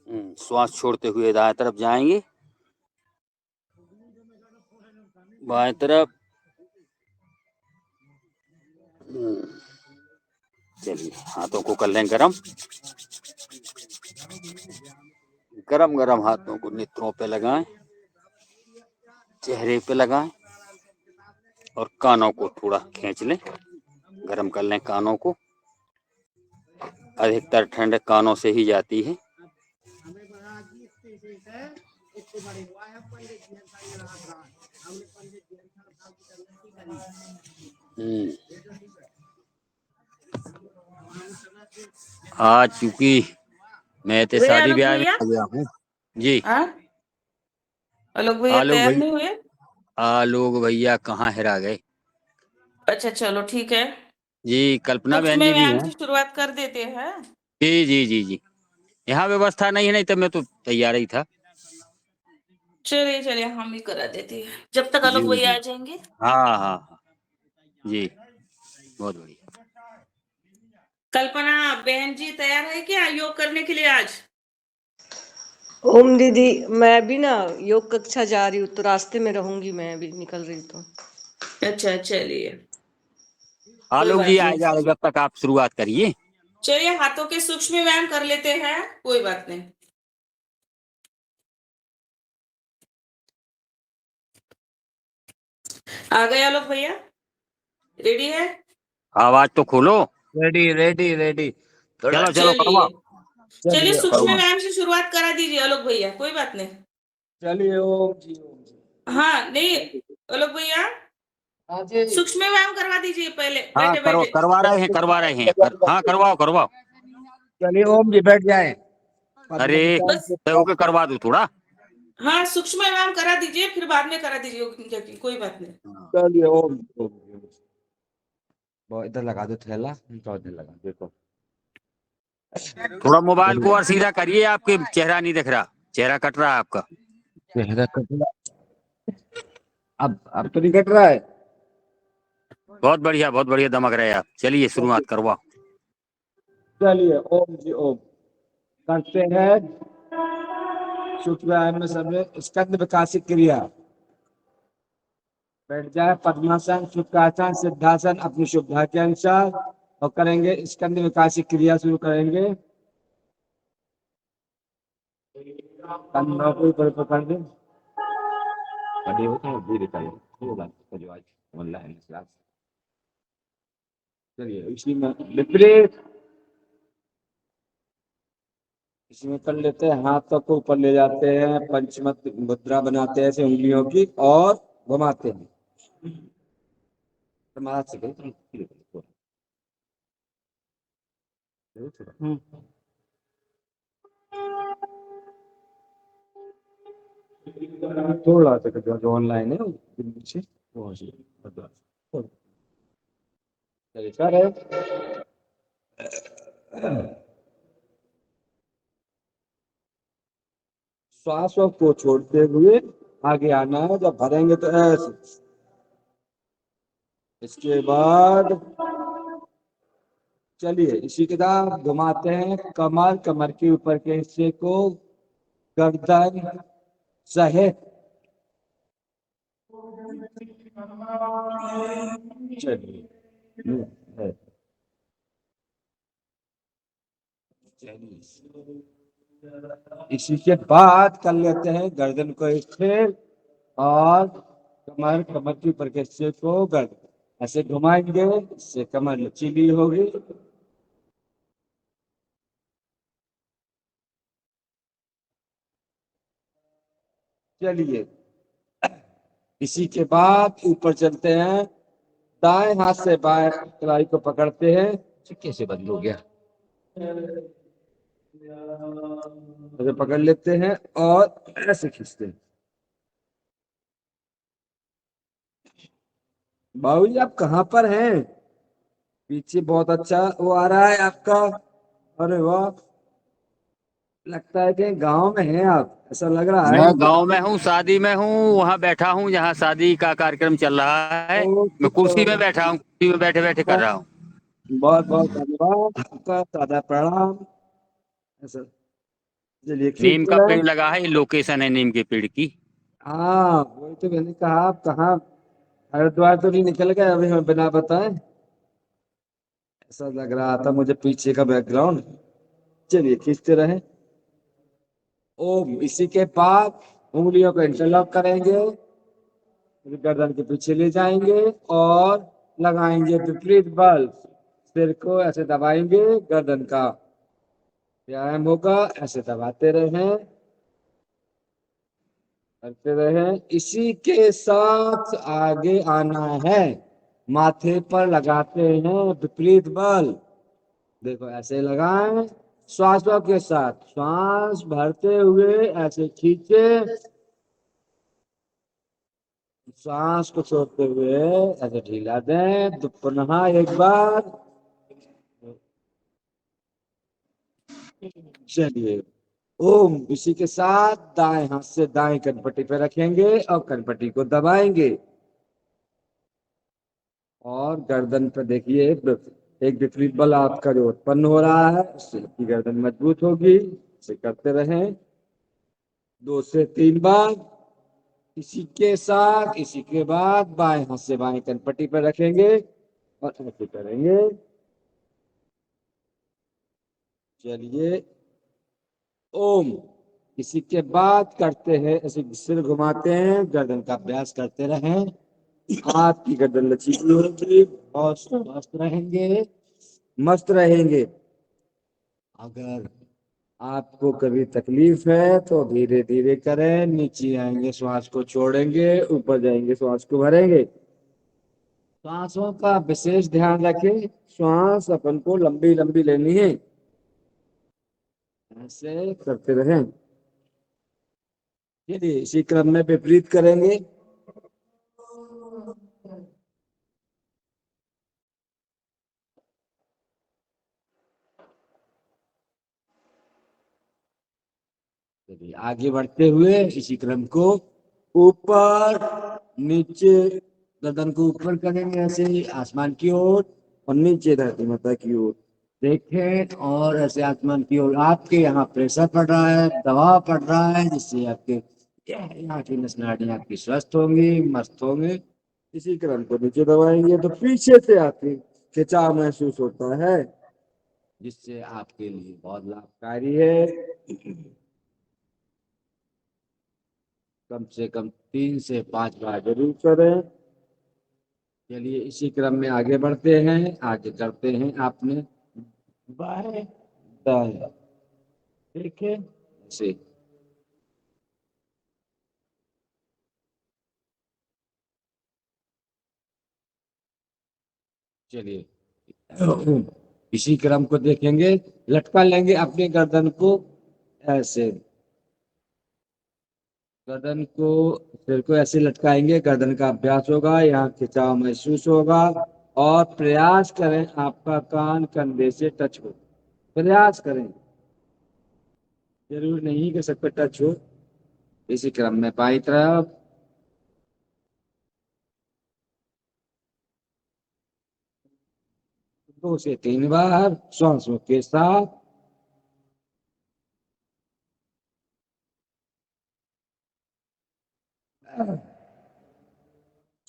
श्वास छोड़ते हुए दाएं तरफ जाएंगे, बाएं तरफ। चलिए, हाथों को कर लें गरम। गरम गरम हाथों को नेत्रों पे लगाएं, चेहरे पे लगाएं और कानों को थोड़ा खींच लें, गरम कर लें कानों को। अधिकतर ठंड कानों से ही जाती है। आज चूंकि मैं तो शादी ब्याह में आ गया हूँ जी। आलोक भैया तैयार नहीं हुए? आलोक भैया कहाँ हेरा गए। अच्छा चलो ठीक है जी, कल्पना बहन जी भी हैं। से शुरुआत कर देते हैं। जी जी जी जी, यहाँ व्यवस्था नहीं है, नहीं तो मैं तो तैयार ही था। चलिए चलिए हम ही करा देते हैं जब तक आलोक भैया आ जाएंगे। हाँ हाँ जी, बहुत बढ़िया। कल्पना बहन जी तैयार है क्या योग करने के लिए आज? ओम दीदी, मैं भी ना योग कक्षा जा रही हूँ तो रास्ते में रहूंगी, मैं अभी निकल रही तो। अच्छा चलिए, आलोक जी आएगा, जब तक आप शुरुआत करिए। चलिए हाथों के सूक्ष्म व्यायाम कर लेते हैं, कोई बात नहीं। आ गए आलोक भैया? रेडी है? आवाज तो खोलो। Ready ready ready. चलो चलो करवाओ। चलिए सूक्ष्म व्यायाम से शुरुआत करा दीजिए आलोक भैया, कोई बात नहीं। चलिए ओम जी ओम जी। हाँ नहीं आलोक भैया, हाँ जी, सूक्ष्म व्यायाम करवा दीजिए पहले। हाँ बैठे बैठे करवा रहे हैं हाँ करवाओ करवाओ। चलिए ओम जी बैठ जाए। अरे होके करवा दो थोड़ा। हाँ सूक्ष्म व्यायाम करा दीजिए, फिर बाद में करा दीजिए, कोई बात नहीं। चलिए ओम इधर लगा दो थैला, इधर लगा देखो। थोड़ा मोबाइल को और सीधा करिए, आपके चेहरा नहीं दिख रहा, चेहरा कट रहा है आपका। चेहरा कट रहा, अब तो नहीं कट रहा है। बहुत बढ़िया दमक रहे आप। चलिए शुरुआत करवाओ। चलिए ओम जी ओम करते हैं। सूक्ष्म व्यायाम में समय स्कंद विकासिक क्रिया। बैठ जाए, पद्मासन, शुक्रासन, सिद्धासन अपनी सुविधा के अनुसार और करेंगे स्कंद विकासिक क्रिया शुरू करेंगे। कंधों को ऊपर पकड़ दें, बड़े होते हैं धीरे करें आज ऑनलाइन क्लास। चलिए इसी में विपरीत, इसमें कर लेते हैं, हाथों को ऊपर ले जाते हैं, पंचमत मुद्रा बनाते हैं ऐसे उंगलियों की और घुमाते हैं। थोड़ा सा जो ऑनलाइन है नीचे चलिए सर। श्वासों को छोड़ते हुए आगे आना है, जब भरेंगे तो ऐसे। इसके बाद चलिए इसी के साथ घुमाते हैं कमर, कमर के ऊपर के हिस्से को, गर्दन सहित। चलिए इसी के बाद कर लेते हैं गर्दन को स्थिर और कमर, कमर के ऊपर के हिस्से को गर्दन ऐसे घुमाएंगे, इससे कमर लचीली होगी। चलिए इसी के बाद ऊपर चलते हैं, दाएं हाथ से बाएं कलाई को पकड़ते हैं। कैसे बंद हो गया, ऐसे पकड़ लेते हैं और ऐसे खींचते हैं। बाबू जी आप कहाँ पर हैं? पीछे बहुत अच्छा वो आ रहा है आपका। अरे वाह, लगता है कि गांव में हैं आप, ऐसा लग रहा है। मैं गांव में हूँ, शादी में हूँ, वहाँ बैठा हूँ जहाँ शादी का कार्यक्रम चल रहा है। मैं कुर्सी में बैठा हूँ, कुर्सी में बैठे बैठे कर रहा हूँ। बहुत बहुत धन्यवाद आपका, सादा प्रणाम। ऐसा चलिए नीम खींच का रहे पेड़ हैं। लगा है, लोकेशन है नीम के पेड़ की। हाँ वही तो मैंने कहा, आप कहाँ हरिद्वार तो नहीं निकल गए अभी हमें बिना बताए? ऐसा लग रहा था मुझे पीछे का बैकग्राउंड। चलिए खींचते रहे। ओम, इसी के बाद उंगलियों को इंटरलॉक करेंगे, फिर गर्दन के पीछे ले जाएंगे और लगाएंगे विपरीत बल। सिर को ऐसे दबाएंगे, गर्दन का व्यायाम होगा, ऐसे दबाते रहें, करते रहें। इसी के साथ आगे आना है, माथे पर लगाते हैं विपरीत बल। देखो ऐसे लगाएं, श्वासों के साथ श्वास भरते हुए ऐसे खींचे, श्वास को छोड़ते हुए ऐसे ढीला दें। तो पुनः एक बार। चलिए ओम, इसी के साथ दाएं हाथ से दाएं कनपट्टी पे रखेंगे और कनपट्टी को दबाएंगे और गर्दन पे देखिए एक विपरीत बल आपका जो उत्पन्न हो रहा है, उससे आपकी गर्दन मजबूत होगी। इसे करते रहें 2 से 3 बार। इसी के साथ इसी के बाद बाएं हाथ से बाएं कनपट्टी पर रखेंगे और ऐसे करेंगे। चलिए ओम, इसी के बाद करते हैं ऐसे सिर घुमाते हैं, गर्दन का अभ्यास करते रहें। आपकी गर्दन लचीली होगी, बहुत स्वस्थ रहेंगे, मस्त रहेंगे। अगर आपको कभी तकलीफ है तो धीरे धीरे करें, नीचे आएंगे श्वास को छोड़ेंगे, ऊपर जाएंगे श्वास को भरेंगे। श्वासों का विशेष ध्यान रखें, श्वास अपन को लंबी लंबी लेनी है। ऐसे करते रहें। चलिए इसी क्रम में विपरीत करेंगे। चलिए आगे बढ़ते हुए इसी क्रम को ऊपर नीचे, गर्दन को ऊपर करेंगे ऐसे ही आसमान की ओर और नीचे धरती माता की ओर देखें, और ऐसे आसमान की ओर। आपके यहाँ प्रेशर पड़ रहा है, दबाव पड़ रहा है, जिससे आपके यहाँ की नस नाड़ियाँ आपकी स्वस्थ होंगी, मस्त होंगे। इसी क्रम को नीचे दबाएंगे तो पीछे से आपकी खिंचाव महसूस होता है, जिससे आपके लिए बहुत लाभकारी है। कम से कम 3 से 5 बार जरूर करें। चलिए इसी क्रम में आगे बढ़ते हैं, आगे करते हैं आपने बाएं दाएं, ठीक है ऐसे। चलिए इसी क्रम को देखेंगे, लटका लेंगे अपनी गर्दन को ऐसे, गर्दन को सिर को ऐसे लटकाएंगे, गर्दन का अभ्यास होगा, यहाँ खिंचाव महसूस होगा। और प्रयास करें आपका कान कंधे से टच हो, प्रयास करें, जरूर नहीं कि सब पे टच हो। इसी क्रम में बाई तरफ। 2 से 3 बार श्वासों के साथ।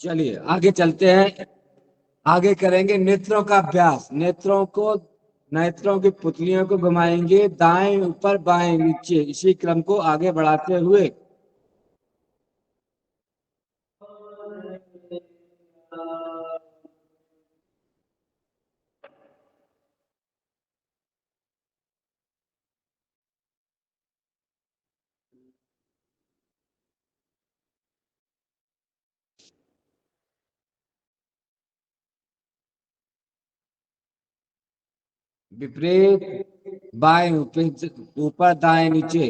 चलिए आगे चलते हैं, आगे करेंगे नेत्रों का अभ्यास। नेत्रों की पुतलियों को घुमाएंगे दाएं ऊपर बाएं नीचे, इसी क्रम को आगे बढ़ाते हुए। विपरीत बाएं ऊपर दाएं नीचे।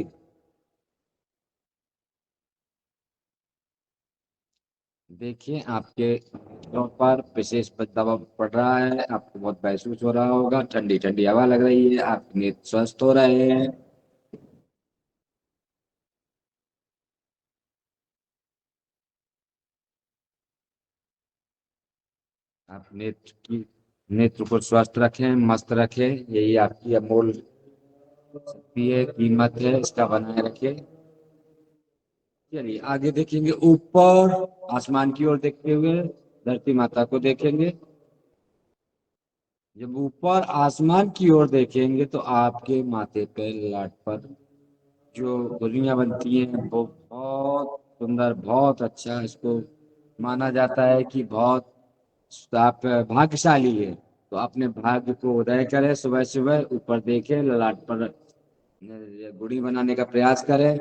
देखिए आपके नेत्रों पर विशेष दबाव पड़ रहा है, आपको बहुत महसूस हो रहा होगा, ठंडी ठंडी हवा लग रही है, आपके नेत्र स्वस्थ हो रहे हैं। आप नेत्र को स्वस्थ रखें, मस्त रखें, यही आपकी अमूल्य शक्ति है, कीमत है, इसका बनाए रखे। चलिए आगे देखेंगे, ऊपर आसमान की ओर देखते हुए धरती माता को देखेंगे। जब ऊपर आसमान की ओर देखेंगे तो आपके माथे पे, ललाट पर जो गुलियां बनती हैं वो बहुत सुंदर, बहुत अच्छा, इसको माना जाता है कि बहुत आप भाग्यशाली है। तो अपने भाग्य को उदय करें, सुबह सुबह ऊपर देखें, ललाट पर गुड़ी बनाने का प्रयास करें।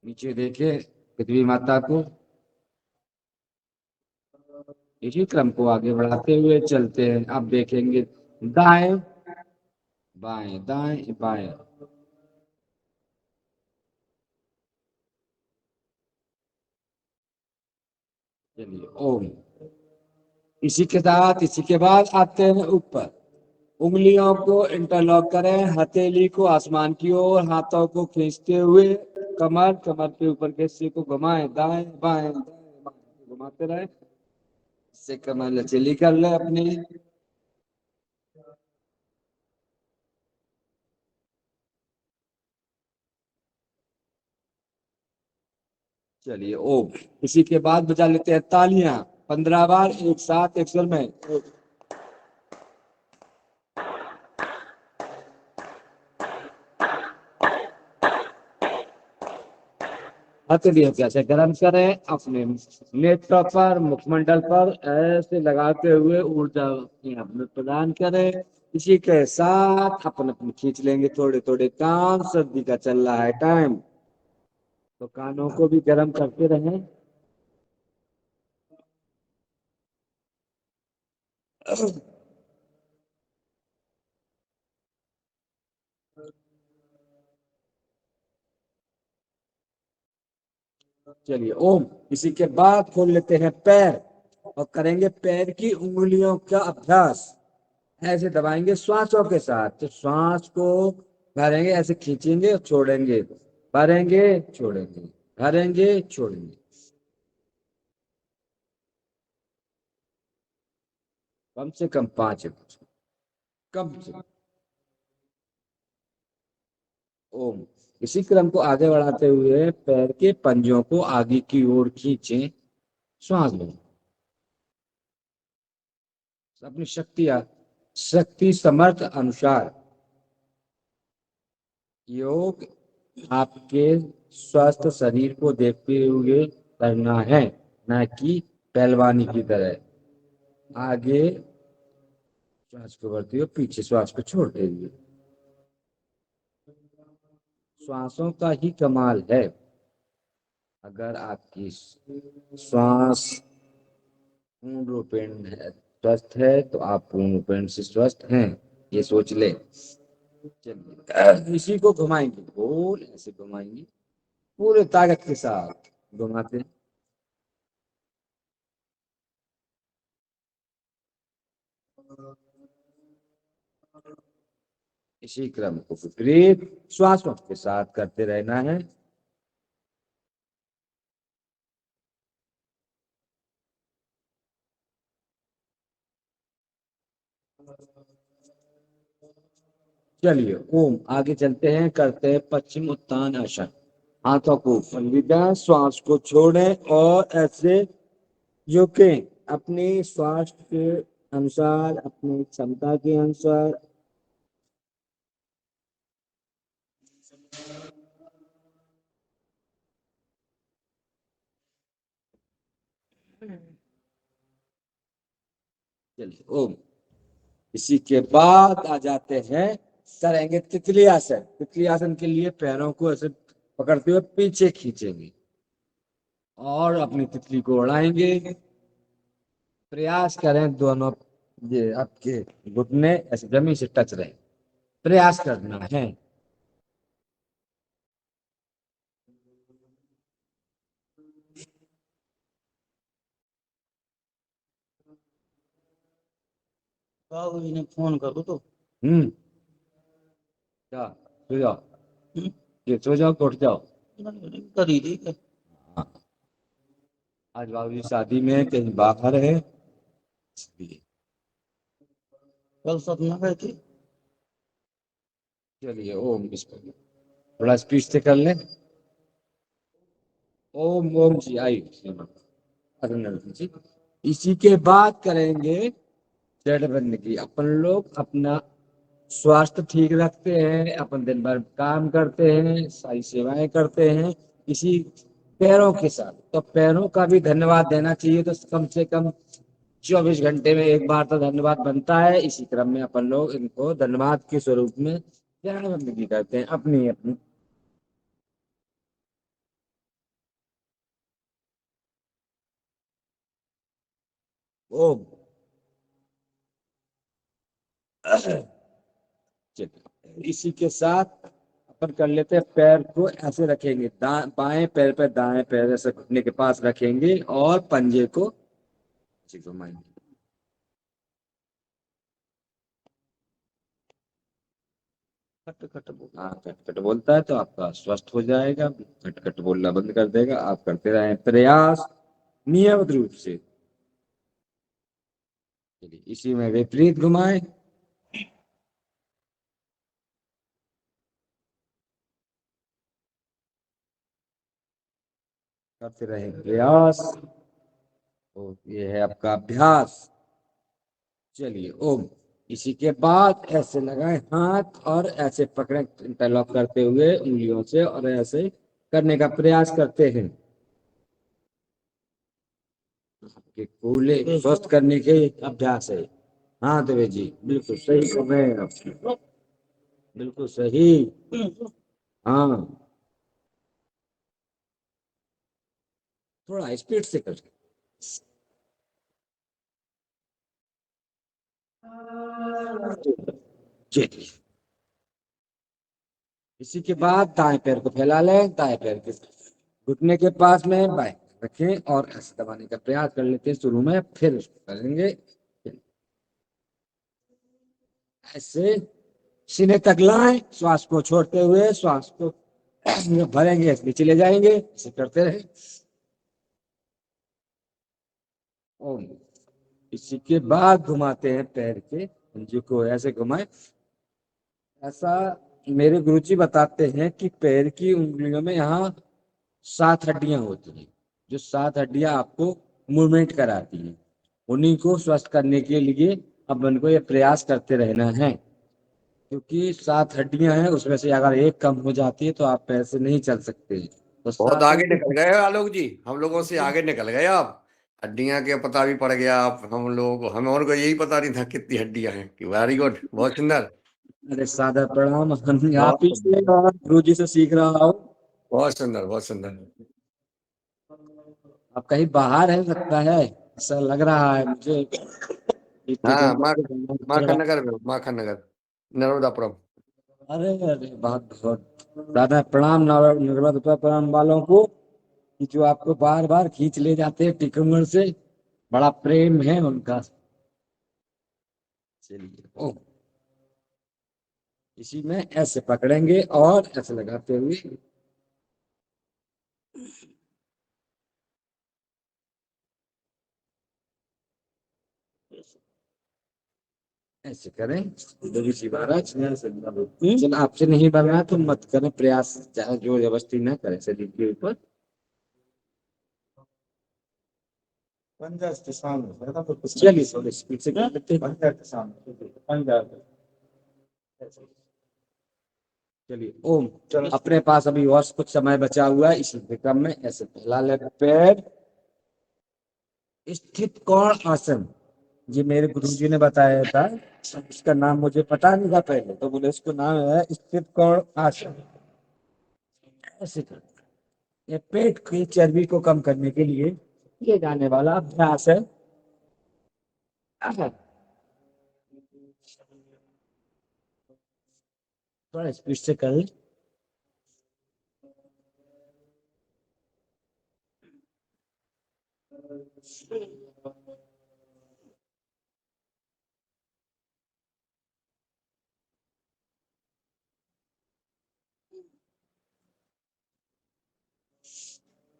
नीचे देखें पृथ्वी माता को। इसी क्रम को आगे बढ़ाते हुए चलते हैं। अब देखेंगे दाएं बाएं, दाएं बाएं। चलिए ओम। इसी के बाद आते हैं ऊपर। उंगलियों को इंटरलॉक करें, हथेली को आसमान की ओर, हाथों को खींचते हुए कमर, कमर के ऊपर के हिस्से को घुमाएं, दाएं बाएं, दाएं बाएं घुमाते रहे। इससे कमर लचीली कर ले अपनी। चलिए ओम। इसी के बाद बजा लेते हैं तालियां 15 बार एक साथ एक सुर में। हथेलियों को ऐसे गर्म करें, अपने नेत्र पर, मुखमंडल पर ऐसे लगाते हुए ऊर्जा अपने आप में प्रदान करें। इसी के साथ अपन अपन खींच लेंगे थोड़े थोड़े कान। सर्दी का चल रहा है टाइम, तो कानों को भी गर्म करते रहें। चलिए ओम। इसी के बाद खोल लेते हैं पैर और करेंगे पैर की उंगलियों का अभ्यास। ऐसे दबाएंगे श्वासों के साथ, तो श्वास को भरेंगे, ऐसे खींचेंगे और छोड़ेंगे, भरेंगे छोड़ेंगे, भरेंगे छोड़ेंगे। कम से कम 5 बार, कम से कम। ओम। इसी क्रम को आगे बढ़ाते हुए पैर के पंजों को आगे की ओर खींचें, श्वास लें। अपनी शक्ति समर्थ अनुसार योग आपके स्वस्थ शरीर को देखते हुए करना है, न कि पहलवानी की तरह। आगे श्वास को बढ़ते हुए, पीछे श्वास को छोड़ते हुए। श्वासों का ही कमाल है। अगर आपकी श्वास पूर्ण रूपेण स्वस्थ है तो आप पूर्ण रूपेण से स्वस्थ हैं, ये सोच ले। चलिए इसी को घुमाएंगे, गोल ऐसे घुमाएंगे पूरे ताकत के साथ घुमाते हैं। इसी क्रम को विपरीत श्वासों के साथ करते रहना है। चलिए ओम। आगे चलते हैं, करते हैं पश्चिम उत्तान आसन। हाथों को ऊपर लेकर श्वास को छोड़ें और ऐसे झुकें अपने स्वास्थ्य के अनुसार, अपनी क्षमता के अनुसार। चलिए ओम। इसी के बाद आ जाते हैं, करेंगे तितली आसन। तितली आसन के लिए पैरों को ऐसे पकड़ते हुए पीछे खींचेंगे और अपनी तितली को उड़ाएंगे। प्रयास करें दोनों ये आपके घुटने ऐसे जमीन से टच रहे, प्रयास करना है। इन्हें फोन करो तो। क्या सो जाओ, ये सो जाओ, उठ जाओ। कर ही दी। हाँ। आज बाबूजी शादी में कहीं बाहर है, इसलिए। कल सपना गए थे। चलिए ओम इसको थोड़ा स्पीड से कर लें। ओम ओम जी आइए अरुणाचल जी। इसी के बाद करेंगे जड़ बंद की। अपन लोग अपना स्वास्थ्य ठीक रखते हैं, अपन दिन भर काम करते हैं, सारी सेवाएं करते हैं इसी पैरों के साथ। तो पैरों का भी धन्यवाद देना चाहिए, तो कम से कम 24 घंटे में एक बार तो धन्यवाद बनता है। इसी क्रम में अपन लोग इनको धन्यवाद के स्वरूप में जड़ बंदगी करते हैं अपनी अपनी। ओम। चलिए इसी के साथ अपन कर लेते हैं, पैर को ऐसे रखेंगे, बाएं पैर पे दाएं पैर ऐसे घुटने के पास रखेंगे और पंजे को ऐसे घुमाएंगे। खट खट बोल। हाँ खटखट बोलता है तो आपका स्वस्थ हो जाएगा, खटखट बोलना बंद कर देगा। आप करते रहें प्रयास नियमित रूप से। चलिए इसी में विपरीत घुमाएं। करते रहें प्रयास। तो ये है आपका अभ्यास। चलिए ओम। इसी के बाद ऐसे लगाएं हाथ और ऐसे पकड़ें इंटरलॉक करते हुए उंगलियों से और ऐसे करने का प्रयास करते हैं। आपके कूल्हे स्वस्थ करने के अभ्यास है। हाँ देवे जी बिल्कुल सही कर रहे हैं आप, बिल्कुल सही। हाँ थोड़ा स्पीड से कर। चलिए इसी के बाद दाएं पैर को फैला लें, दाएं पैर के घुटने के पास में बाएं रखें और ऐसे दबाने का प्रयास कर लेते हैं शुरू में, फिर उसको करेंगे ऐसे सीने तक लाएं, श्वास को छोड़ते हुए श्वास को भरेंगे, नीचे ले जाएंगे, ऐसे करते रहे ओम। इसी के बाद घुमाते हैं पैर के पंजे को, ऐसे घुमाए ऐसा। मेरे गुरुजी बताते हैं कि पैर की उंगलियों में यहाँ 7 हड्डियां होती हैं, जो 7 हड्डियां आपको मूवमेंट कराती हैं। उन्हीं को स्वस्थ करने के लिए अपन को ये प्रयास करते रहना है, क्योंकि 7 हड्डियां हैं, उसमें से अगर एक कम हो जाती है तो आप पैर से नहीं चल सकते। तो बहुत सातों आगे निकल गए आलोक जी, हम लोगं से आगे निकल गए आप। हड्डियां के पता भी पड़ गया आप, हम और को यही पता नहीं था कितनी हड्डियां हैं। वेरी गुड, बहुत सुंदर। अरे सादर प्रणाम, हम आप बहुत ही से सुंदर, और गुरुजी से सीख रहा हूँ। बहुत सुंदर, बहुत सुंदर। अब कहीं बाहर है लगता है, ऐसा लग रहा है मुझे। हाँ, पड़ रहा। माखन नगर में, माखन नगर, नर्मदापुरम। अरे अरे बहुत बहुत दादा प्रणाम, निर्मल प्रणाम वालों को कि जो आपको बार बार खींच ले जाते हैं टिकमगढ़ से, बड़ा प्रेम है उनका। चलिए ओ इसी में ऐसे पकड़ेंगे और ऐसे लगाते हुए ऐसे करें। देवी जी महाराज चल आपसे नहीं बन रहा तो मत करें प्रयास, चाहे जोर जबरदस्ती ना करें शरीर के ऊपर। चलिए थोड़ी स्पीड से कर लेते हैं। चलिए ओम। अपने पास अभी और कुछ समय बचा हुआ है, इसी क्रम में ऐसे फैला ले पैर। स्थित कोण आसन, ये मेरे गुरुजी ने बताया था, इसका नाम मुझे पता नहीं था पहले, तो बोले इसको नाम है स्थित कोण आसन। ऐसे करते हैं। ये पेट की चर्बी को कम करने के लिए किए जाने वाला अभ्यास है। थोड़ा स्पीड से कर लें।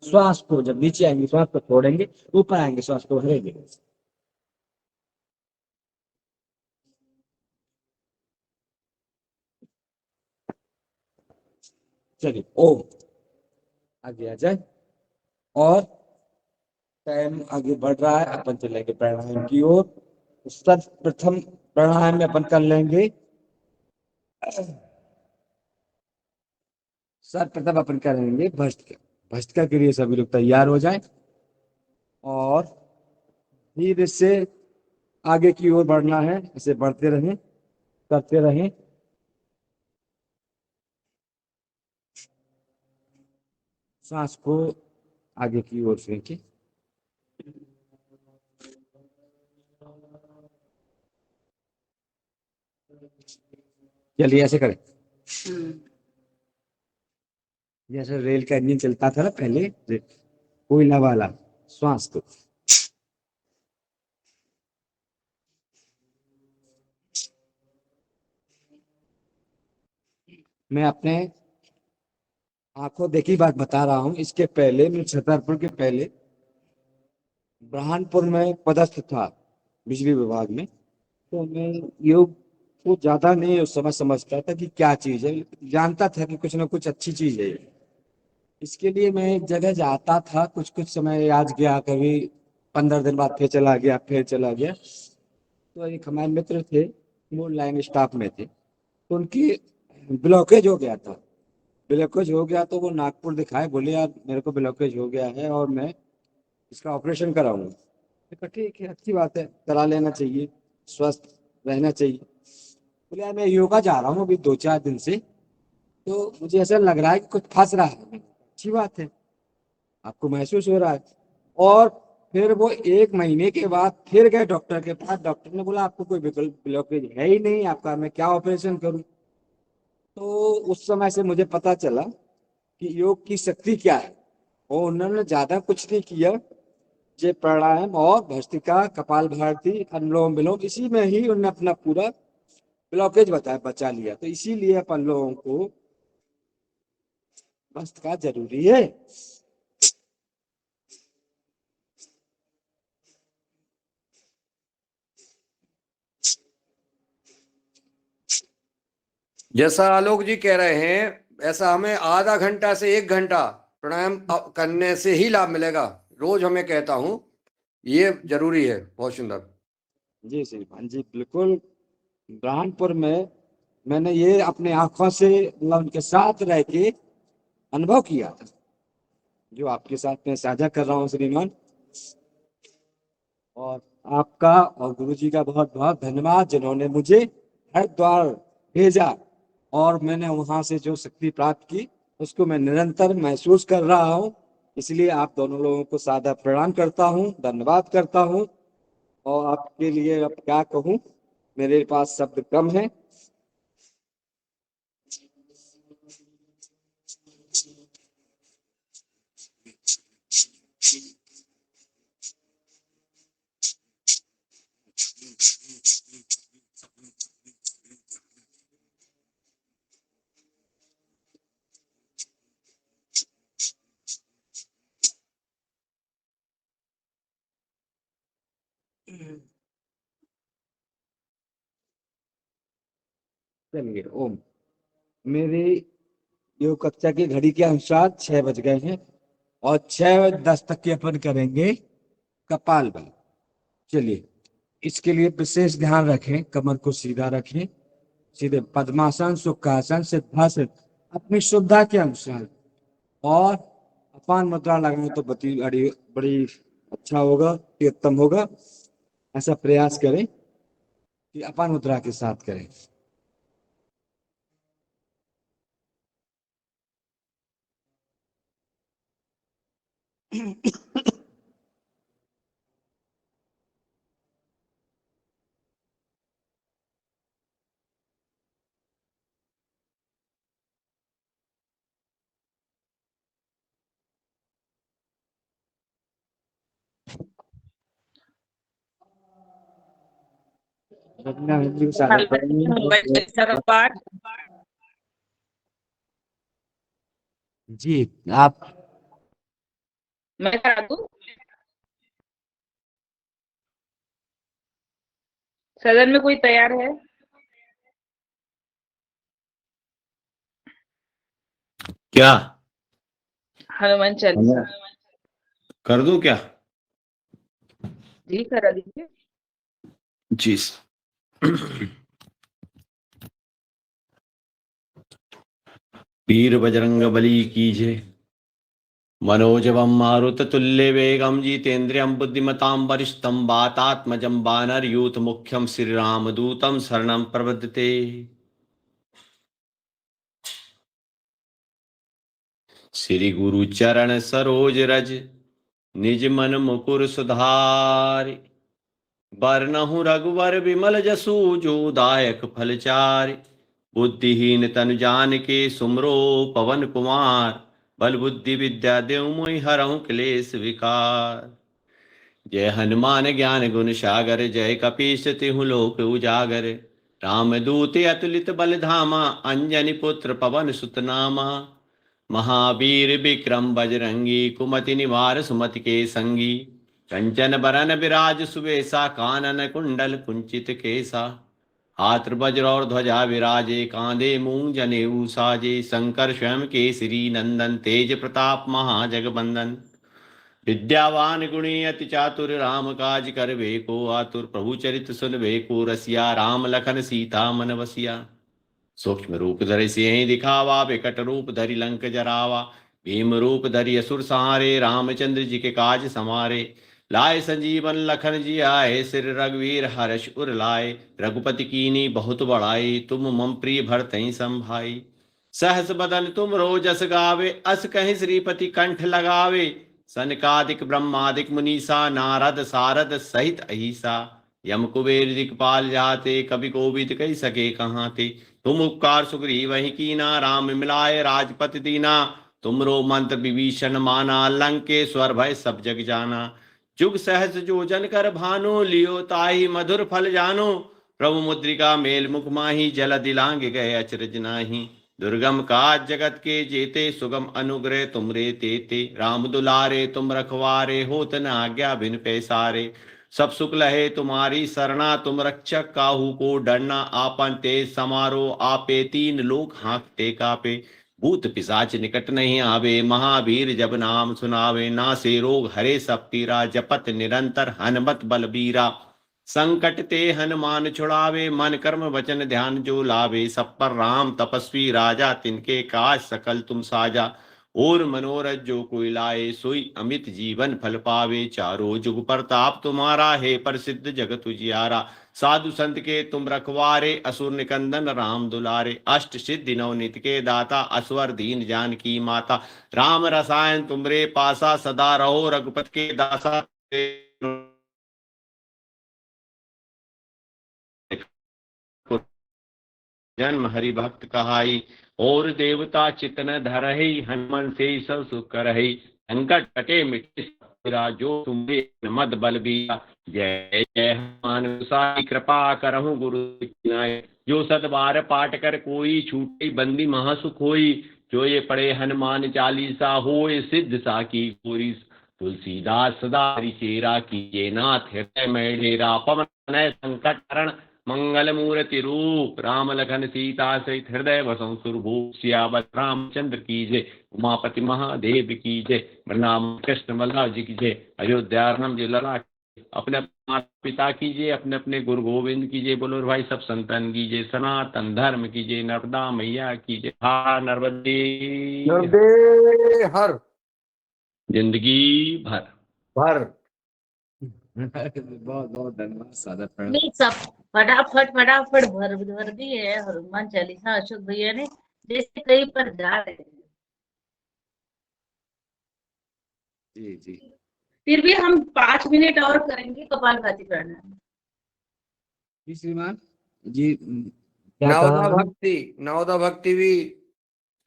श्वास को जब नीचे आएंगे श्वास को छोड़ेंगे, ऊपर आएंगे श्वास को भरेंगे। चलिए ओम आगे आ जाए और टाइम आगे बढ़ रहा है, अपन चलेंगे प्राणायाम की ओर। तो सर्वप्रथम प्राणायाम में अपन कर लेंगे, सर्वप्रथम अपन करेंगे भस्त्रिका। भस्त्रिका के लिए सभी लोग तैयार हो जाएं और धीरे से आगे की ओर बढ़ना है, इसे बढ़ते रहें, करते रहें। सांस को आगे की ओर फेंकें। चलिए ऐसे करें, जैसे रेल का इंजन चलता था ना पहले, कोयला वाला। श्वास को मैं अपने आंखों देखी बात बता रहा हूँ। इसके पहले मैं छतरपुर के पहले बुरहानपुर में पदस्थ था बिजली विभाग में, तो मैं योग को ज्यादा नहीं उस समय समझता था कि क्या चीज है, जानता था कि कुछ ना कुछ अच्छी चीज है। इसके लिए मैं एक जगह जाता था, कुछ कुछ समय आज गया, कभी 15 दिन बाद फिर चला गया, फिर चला गया। तो एक हमारे मित्र थे, वो लाइन स्टाफ में थे, तो उनकी ब्लॉकेज हो गया था। ब्लॉकेज हो गया तो वो नागपुर दिखाए, बोले यार मेरे को ब्लॉकेज हो गया है और मैं इसका ऑपरेशन कराऊंगा। मैंने कहा ठीक है, अच्छी बात है, करा लेना चाहिए, स्वस्थ रहना चाहिए। बोले यार मैं योगा जा रहा हूँ अभी 2-4 दिन से, तो मुझे ऐसा लग रहा है कि कुछ फंस रहा है। अच्छी बात है, आपको महसूस हो रहा है। और फिर वो 1 महीने के बाद फिर गए डॉक्टर के पास, डॉक्टर ने बोला आपको कोई विकल्प ब्लॉकेज है ही नहीं, आपका मैं क्या ऑपरेशन करूं। तो उस समय से मुझे पता चला कि योग की शक्ति क्या है। और उन्होंने ज्यादा कुछ नहीं किया, ये प्राणायाम और भस्त्रिका, कपालभाति, अनुलोम विलोम, इसी में ही उन्होंने अपना पूरा ब्लॉकेज बचा लिया। तो इसीलिए अपन लोगों को भस्त्रिका जरूरी है। जैसा आलोक जी कह रहे हैं, ऐसा हमें आधा घंटा से 1 घंटा प्राणायाम करने से ही लाभ मिलेगा। रोज हमें कहता हूं, ये जरूरी है। बहुत सुंदर। जी श्रीमान जी, बिल्कुल। बुरहानपुर में मैंने ये अपने आंखों से, मतलब उनके साथ रह के अनुभव किया था, जो आपके साथ मैं साझा कर रहा हूँ श्रीमान। और आपका और गुरुजी का बहुत बहुत धन्यवाद, जिन्होंने मुझे हरिद्वार भेजा और मैंने वहां से जो शक्ति प्राप्त की उसको मैं निरंतर महसूस कर रहा हूँ। इसलिए आप दोनों लोगों को सादर प्रणाम करता हूँ, धन्यवाद करता हूँ। और आपके लिए अब क्या कहूँ, मेरे पास शब्द कम है। चलिए ओम। मेरी योग कक्षा की घड़ी के अनुसार 6 बज गए हैं और 6:10 तक के अपन करेंगे कपाल भाती। चलिए, इसके लिए विशेष ध्यान रखें, कमर को सीधा रखें, सीधे पद्मासन, सुखासन, सिद्धासन, अपनी सुविधा के अनुसार। और अपान मुद्रा लगाएं तो बड़ी बड़ी अच्छा होगा, कि उत्तम होगा। ऐसा प्रयास करें कि अपान मुद्रा के साथ करें। पाठ जी आप मैं करा दूं? सदन में कोई तैयार है? क्या हनुमान चालीसा कर दूं क्या? जी करा दीजिए। जी। वीर बजरंग बली की जय। मनोजवं मारुततुल्य वेगं जितेन्द्रियं बुद्धिमतां वरिष्ठं वातात्मजं वानरयूथमुख्यं श्रीरामदूतं शरणं प्रपद्यते। श्री गुरु चरण सरोज रज निज मन मुकुर सुधारि। बरनहु रघुवर विमल जसु जो दायक फलचारि। बुद्धिहीन तनु जानिके सुमरो पवन कुमार। बल बुद्धि विद्या देव मोहि हरहु क्लेश विकार। जय हनुमान ज्ञान गुण सागर जय कपीस तिहु लोक उजागर। रामदूत अतुलित बल धामा अंजनी पुत्र पवन सुत नामा। महावीर विक्रम बजरंगी कुमति निवार सुमति के संगी। कंचन बरन विराज सुबेसा कानन कुंडल कुंचित केसा। हाथ वज्र और ध्वजा विराजे कांधे मूंग जनेऊ साजे। शंकर स्वयं केसरी नंदन तेज प्रताप महाजगबंदन। विद्यावान गुणी अति चातुर राम काज करबे को आतुर। प्रभु चरित सुनबे को रसिया राम लखन सीता मन बसिया। सूक्ष्म रूप धरि सिंह दिखावा विकट रूप धरि लंक जरावा। भीम रूप धरि असुर सहारे रामचंद्र जी के काज समारे। लाए संजीवन लखन जी आए श्री रघुवीर हर्ष उर लाए। रघुपति कीनी बहुत बड़ाई तुम मम प्रिय भरतहि संभाई। सहस बदन तुम रोजस गावे अस कहीं श्रीपति कंठ लगावे। सनकादिक ब्रह्मादिक मुनीसा नारद सारद सहित अहिसा। यम कुबेर दिक्पाल जाते कवि कोविद कही सके कहाँ ते। तुम उपकार सुग्रीव वही कीना राम मिलाए राजपति दीना। तुमरो मंत्र विभीषण माना लंकेश्वर भय सब जग जाना। जुग सहस जो जन कर भानो लियो ताहि मधुर फल जानो। प्रभु मुद्रिका मेल मुख माही जल दिलांग गए अचरज नाही। दुर्गम काज जगत के जेते सुगम अनुग्रह तुमरे तेते। राम दुलारे तुम रखवारे होत न आज्ञा बिन पैसारे। सब सुख लहे तुम्हारी सरना तुम रक्षक काहू को डरना। आपन तेज समारो आपे तीन लोक हाँकते कापे। भूत पिशाच निकट नहीं आवे महावीर जब नाम सुनावे। नासे रोग हरे सब पीरा जपत निरंतर हनुमत बलबीरा। संकट ते हनुमान छुड़ावे मन कर्म वचन ध्यान जो लावे। सब पर राम तपस्वी राजा तिनके काज सकल तुम साजा। और मनोरथ जो कोई लाए सोई अमित जीवन फल पावे। चारों जुग प्रताप तुम्हारा है प्रसिद्ध जगत उजियारा। साधु संत के तुम रखवारे असुर निकंदन राम दुलारे। अष्ट सिद्धि नव नित के दाता असवर दीन जान की माता। राम रसायन तुमरे पासा सदा रहो रघुपत के दासा। जन्म हरि भक्त कहाई और देवता चितन धरहि। हनुमान से सब सुख करहि संकट कटे मिटे जो तुम्हें मद बल बीरा। जय जय हनुमान गोसाई कृपा करहु गुरु नाय। जो सत बार पाठ कर कोई छूटे बंदी महासुख होई। जो ये पढ़े हनुमान चालीसा होए सिद्ध साकी पूरी। तुलसीदास सदा चेरा कीजे नाथ हृदय में डेरा। पवन संकट हरण मंगल मूर्ति रूप राम लखन सीता सहित हृदय बसों सुरभूप। सियावत रामचंद्र की जय उमापति महादेव की जय। प्रणाम कृष्ण बल्लभ जी की जय। अयोध्या राम जी लला अपने माता पिता की जय अपने अपने गुरु गोविंद की जय। बोलो भाई सब संतान की जय। सनातन धर्म की जय। नर्मदा मैया की जय। हा नर्मदे नर्मदे हर जिंदगी भर भर। बहुत बहुत धन्यवाद सादर प्रणाम। नहीं सब फटाफट फटाफट भर भर दी है हनुमान चालीसा अशोक भैया ने जैसे कहीं पर जा रहे हैं। जी जी फिर भी हम 5 मिनट और करेंगे कपालभाति प्राणायाम। जी श्रीमान जी क्या कहा नवदा आपने? भक्ति नवदा भक्ति भी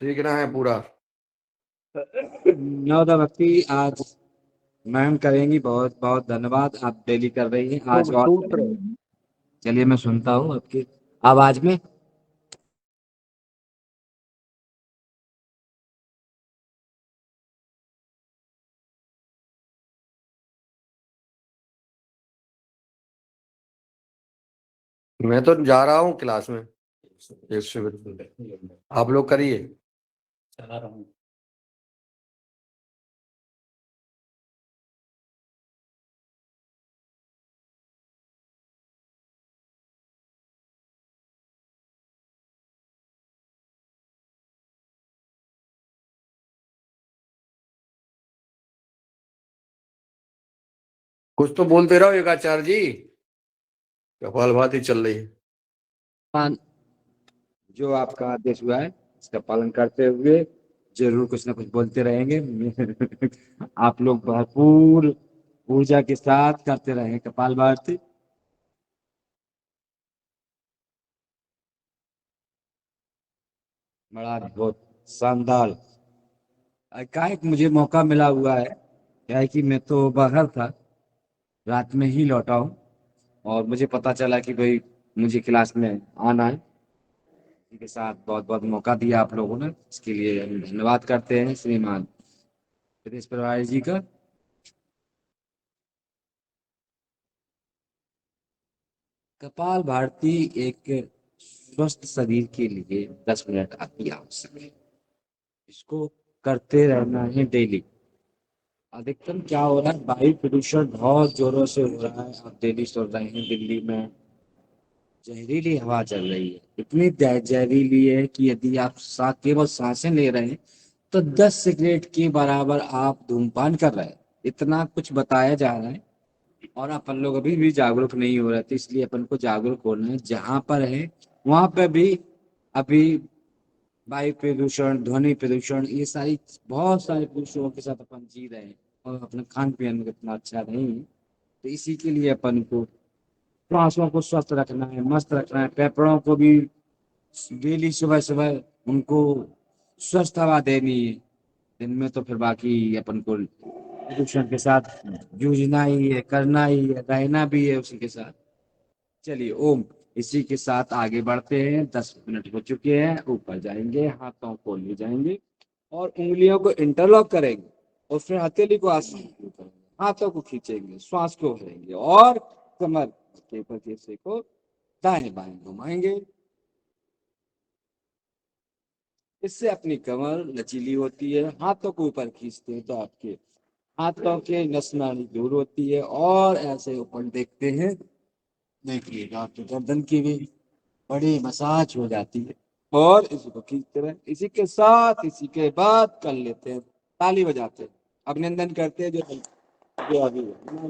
सीखना है पूरा। नवदा भक्ति आज मैम करेंगी। बहुत बहुत धन्यवाद आप डेली कर रही हैं आज और सूत्र चलिए मैं सुनता हूँ आपकी आवाज में। मैं तो जा रहा हूँ क्लास में। एक से आप लोग करिए। चला रहा हूँ। कुछ तो बोलते रहो योगाचार्य जी, कपालभाति चल रही है। जो आपका आदेश हुआ है इसका पालन करते हुए जरूर कुछ ना कुछ बोलते रहेंगे। आप लोग भरपूर ऊर्जा के साथ करते रहेंगे कपालभाति। बड़ा बहुत शानदार। एकाएक मुझे मौका मिला हुआ है, क्या है कि मैं तो बाहर था, रात में ही लौटा हूँ और मुझे पता चला कि भाई मुझे क्लास में आना है। इसी के साथ बहुत बहुत मौका दिया आप लोगों ने, इसके लिए हम धन्यवाद करते हैं श्रीमान प्रिंस प्रभारी जी का। कपाल भारती एक स्वस्थ शरीर के लिए 10 मिनट अति आवश्यक है। इसको करते रहना है डेली। अधिकतम क्या हो रहा है, वायु प्रदूषण बहुत जोरों से हो रहा है। आप दिल्ली सुन रहे हैं, दिल्ली में जहरीली हवा चल रही है, इतनी जहरीली है कि यदि आप केवल सांसें ले रहे हैं तो 10 सिगरेट के बराबर आप धूमपान कर रहे हैं। इतना कुछ बताया जा रहा है और अपन लोग अभी भी जागरूक नहीं हो रहे थे, इसलिए अपन को जागरूक होना है। जहां पर है वहां पर भी अभी वायु प्रदूषण, ध्वनि प्रदूषण, ये सारी बहुत सारे प्रदूषणों के साथ अपन जी रहे हैं और अपने खान पीन में इतना अच्छा नहीं है। तो इसी के लिए अपन को श्वासों को स्वस्थ रखना है, मस्त रखना है। फेफड़ों को भी डेली सुबह सुबह उनको स्वस्थ हवा देनी है। दिन में तो फिर बाकी अपन को प्रदूषण के साथ जूझना ही है, करना ही है, रहना भी है उसी के साथ। चलिए ओम, इसी के साथ आगे बढ़ते हैं। 10 मिनट हो चुके हैं। ऊपर जाएंगे, हाथों को ले जाएंगे और उंगलियों को इंटरलॉक करेंगे और फिर हथेली को आसमान की ओर करेंगे, हाथों को खींचेंगे, श्वास को भरेंगे और कमर के ऊपर के हिस्से को दाएं बाएं घुमाएंगे। इससे अपनी कमर लचीली होती है। हाथों को ऊपर खींचते हैं तो आपके हाथों के नस नाड़ी दूर होती है और ऐसे ऊपर देखते हैं, देखिएगा आपकी गर्दन की भी बड़ी मसाज हो जाती है। और इसी को खींचते रहे। इसी के साथ इसी के बाद कर लेते हैं, ताली बजाते हैं, अभिनंदन करते हैं। जो अभी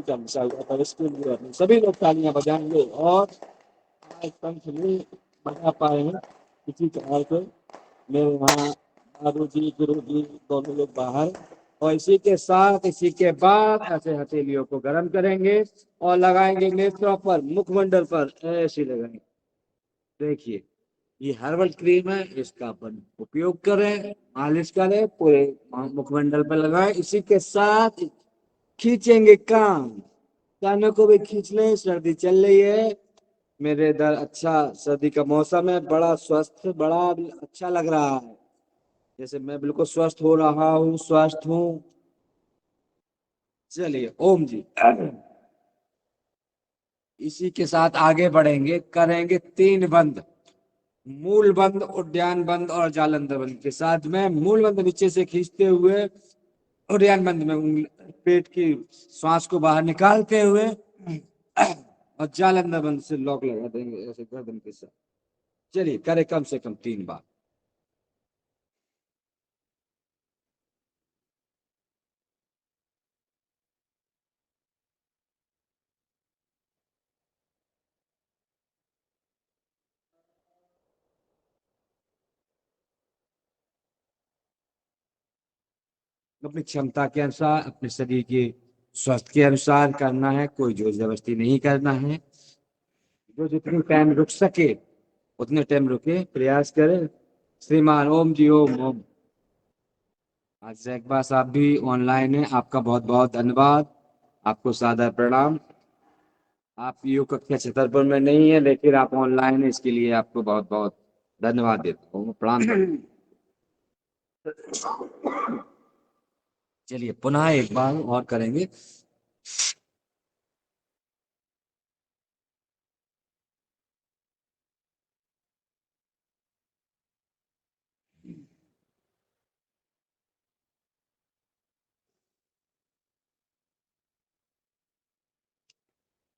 चालीसा हुआ था इसके लिए सभी लोग तालियां बजाएंगे और आज पंथ नहीं बजा पाए हैं किसी कारण से। मेरे यहाँ दादू जी, गुरु जी दोनों लोग बाहर। और इसी के साथ इसी के बाद ऐसे हथेलियों को गर्म करेंगे और लगाएंगे नेत्रों पर, मुखमंडल पर ऐसे लगाएंगे। देखिए ये हर्बल क्रीम है, इसका अपन उपयोग करें, मालिश करें, पूरे मुखमंडल पर लगाएं। इसी के साथ खींचेंगे कानों को भी खींच लें। सर्दी चल रही है मेरे इधर, अच्छा सर्दी का मौसम है, बड़ा स्वस्थ, बड़ा अच्छा लग रहा है, जैसे मैं बिल्कुल स्वस्थ हो रहा हूँ, स्वस्थ हूँ। चलिए ओम जी, इसी के साथ आगे बढ़ेंगे। करेंगे 3 बंद, मूल बंद, उद्यान बंद और जालंधर बंद के साथ में। मूल बंद नीचे से खींचते हुए, उद्यान बंद में पेट की श्वास को बाहर निकालते हुए और जालंधर बंद से लॉक लगा देंगे ऐसे गर्दन के साथ। चलिए करें कम से कम 3 बार। अपनी क्षमता के अनुसार, अपने शरीर के स्वास्थ्य के अनुसार करना है, कोई जोर जबरदस्ती नहीं करना है। जो जितनी टाइम रुक सके उतने टाइम रुके, प्रयास करें। श्रीमान ओम जी, ओम ओम। आज एक बार साहब भी ऑनलाइन है, आपका बहुत बहुत धन्यवाद, आपको सादर प्रणाम। आप योग कक्षा छतरपुर में नहीं है लेकिन आप ऑनलाइन है, इसके लिए आपको बहुत बहुत धन्यवाद देता हूँ, प्रणाम। चलिए पुनः एक बार और करेंगे।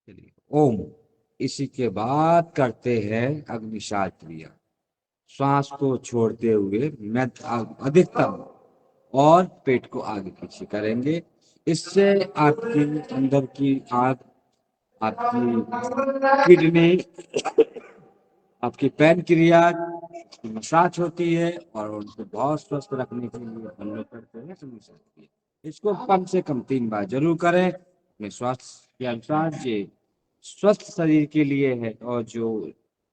चलिए ओम, इसी के बाद करते हैं अग्निशात क्रिया। श्वास को छोड़ते हुए मैं अधिकतम और पेट को आगे पीछे करेंगे। इससे आपकी अंदर की आग, आपकी किडनी, आपकी पैनक्रियाज की मसाज होती है और उनको बहुत स्वस्थ रखने के लिए हम लोग करते हैं समझ। इसको कम से कम 3 बार जरूर करें। अपने स्वास्थ्य के अनुसार ये स्वस्थ शरीर के लिए है, और जो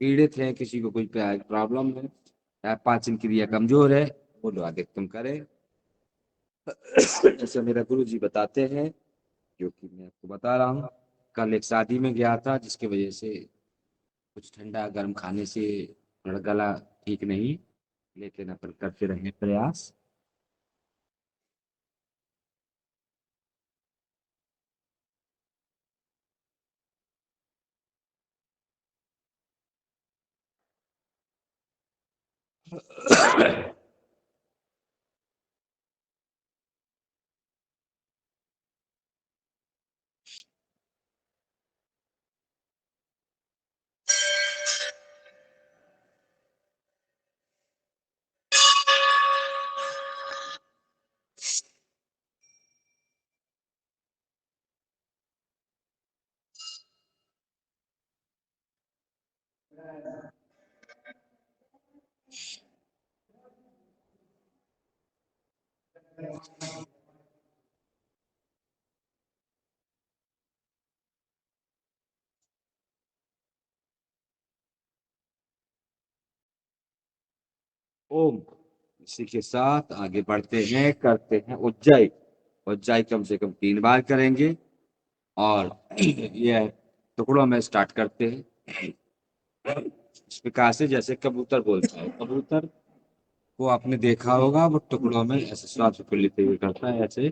पीड़ित है, किसी को कोई प्रॉब्लम है या पाचन क्रिया कमजोर है, वो लोग अधिकतम करें। जैसे मेरा गुरु जी बताते हैं, जो कि मैं आपको बता रहा हूँ। कल एक शादी में गया था, जिसकी वजह से कुछ ठंडा गर्म खाने से थोड़ा गला ठीक नहीं, लेकिन अपन करते रहे प्रयास। ओम। इसी के साथ आगे बढ़ते हैं, करते हैं उज्जाई। उज्जाई कम से कम 3 बार करेंगे, और यह टुकड़ों में स्टार्ट करते हैं। इस प्रकार से जैसे कबूतर बोलता है, कबूतर को आपने देखा होगा, वो टुकड़ों में ऐसे श्वास को लेते हुए करता है, ऐसे।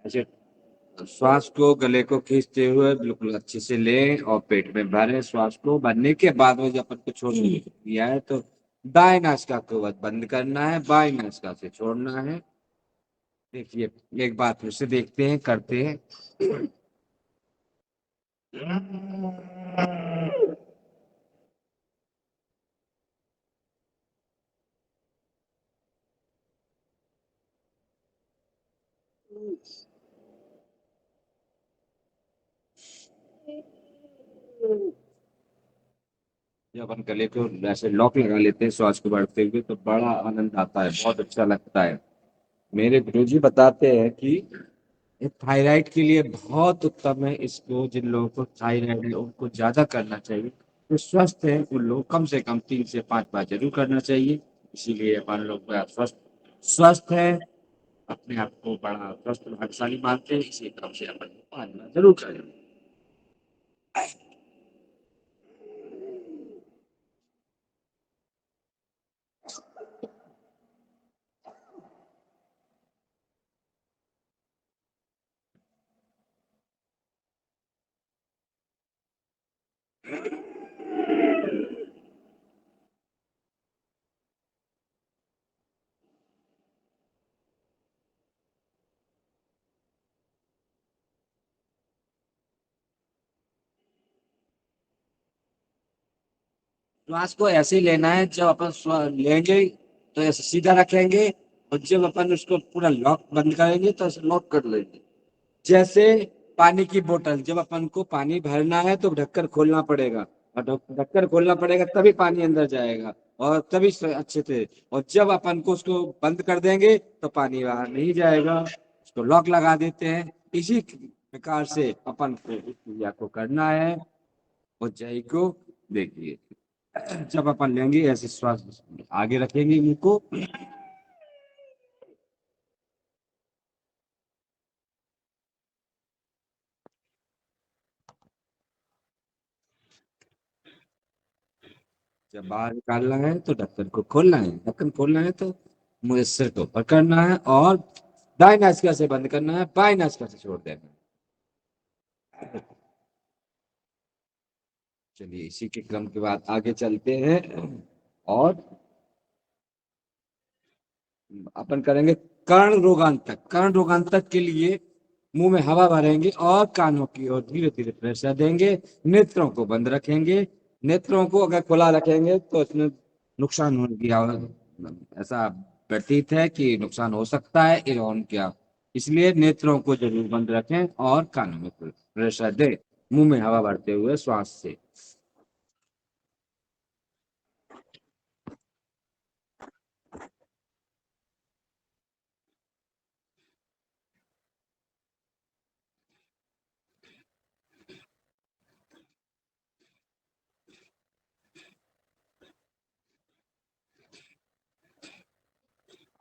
ऐसे श्वास को, गले को खींचते हुए बिल्कुल अच्छे से लें और पेट में भरें। श्वास को भरने के बाद में जब अपन को छोड़ने की क्रिया है, तो दाएं नासिका को बंद करना है, बाएं नासिका से छोड़ना है। देखिए, एक बार फिर से देखते हैं, करते हैं। जब अपन गले को ऐसे लॉक लगा लेते हैं श्वास को बढ़ते हुए, तो बड़ा आनंद आता है, बहुत अच्छा लगता है। मेरे गुरुजी बताते हैं कि ये थायराइड के लिए बहुत उत्तम है। इसको जिन लोगों को थायराइड है, उनको ज्यादा करना चाहिए। जो स्वस्थ है उन लोग कम से कम 3 से 5 बार जरूर करना चाहिए। इसीलिए अपन लोग बड़ा स्वस्थ स्वस्थ है, अपने आप को बड़ा स्वस्थ भाग्यशाली मानते हैं। इसी क्रम से अपन 5 बार जरूर करें। श्वास को ऐसे ही लेना है, जब अपन लेंगे तो ऐसे सीधा रखेंगे, और जब अपन उसको पूरा लॉक बंद करेंगे तो ऐसे लॉक कर लेंगे। जैसे पानी की बोतल, जब अपन को पानी भरना है तो ढक्कन खोलना पड़ेगा, और ढक्कन खोलना पड़ेगा तभी पानी अंदर जाएगा, और तभी अच्छे से। और जब अपन को उसको बंद कर देंगे तो पानी बाहर नहीं जाएगा। उसको लॉक लगा देते हैं। इसी प्रकार से अपन को इस क्रिया को करना है। उज्जाई को देखिए, जब अपन लेंगे ऐसे श्वास आगे रखेंगे मुंह को, जब बाहर निकालना है तो ढक्कन को खोलना है, ढक्कन खोलना है तो मुंह सिर को ऊपर करना है, और दाएं नासिका से बंद करना है, बाएं नासिका से छोड़ देना है। चलिए, इसी के क्रम के बाद आगे चलते हैं, और अपन करेंगे कर्ण रोगांतक के लिए मुंह में हवा भरेंगे और कानों की ओर धीरे धीरे प्रेशर देंगे। नेत्रों को बंद रखेंगे। नेत्रों को अगर खुला रखेंगे तो इसमें नुकसान होने की ऐसा प्रतीत है कि नुकसान हो सकता है एवं क्या, इसलिए नेत्रों को जरूर बंद रखें और कानों में प्रेशर दें मुंह में हवा भरते हुए श्वास से।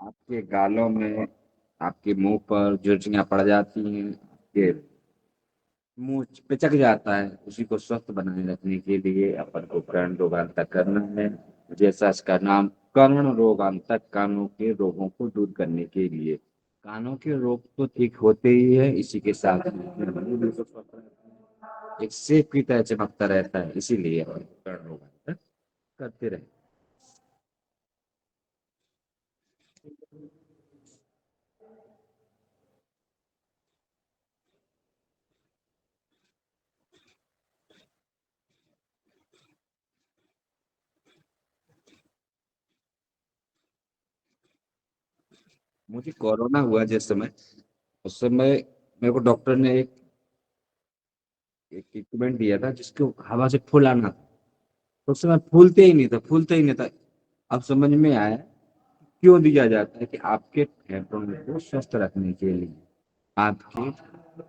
आपके गालों में, आपके मुंह पर झुर्रियां पड़ जाती हैं, आपके मुंह पिचक जाता है, उसी को स्वस्थ बनाए रखने के लिए अपन को कर्ण रोगांतक करना है। जैसा इसका नाम, कर्ण रोगांतक, कानों के रोगों को दूर करने के लिए। कानों के रोग तो ठीक होते ही है, इसी के साथ एक सेब की तरह चमकता रहता है, इसीलिए अपन कर्ण रोगांतक करते रहे। मुझे कोरोना हुआ जिस समय, उस समय मेरे को डॉक्टर ने एक इक्विपमेंट दिया था जिसको हवा से फूलाना था। तो उस समय फूलते ही नहीं था। अब समझ में आया क्यों दिया जाता है, कि आपके फेफड़ों को स्वस्थ रखने के लिए, आपके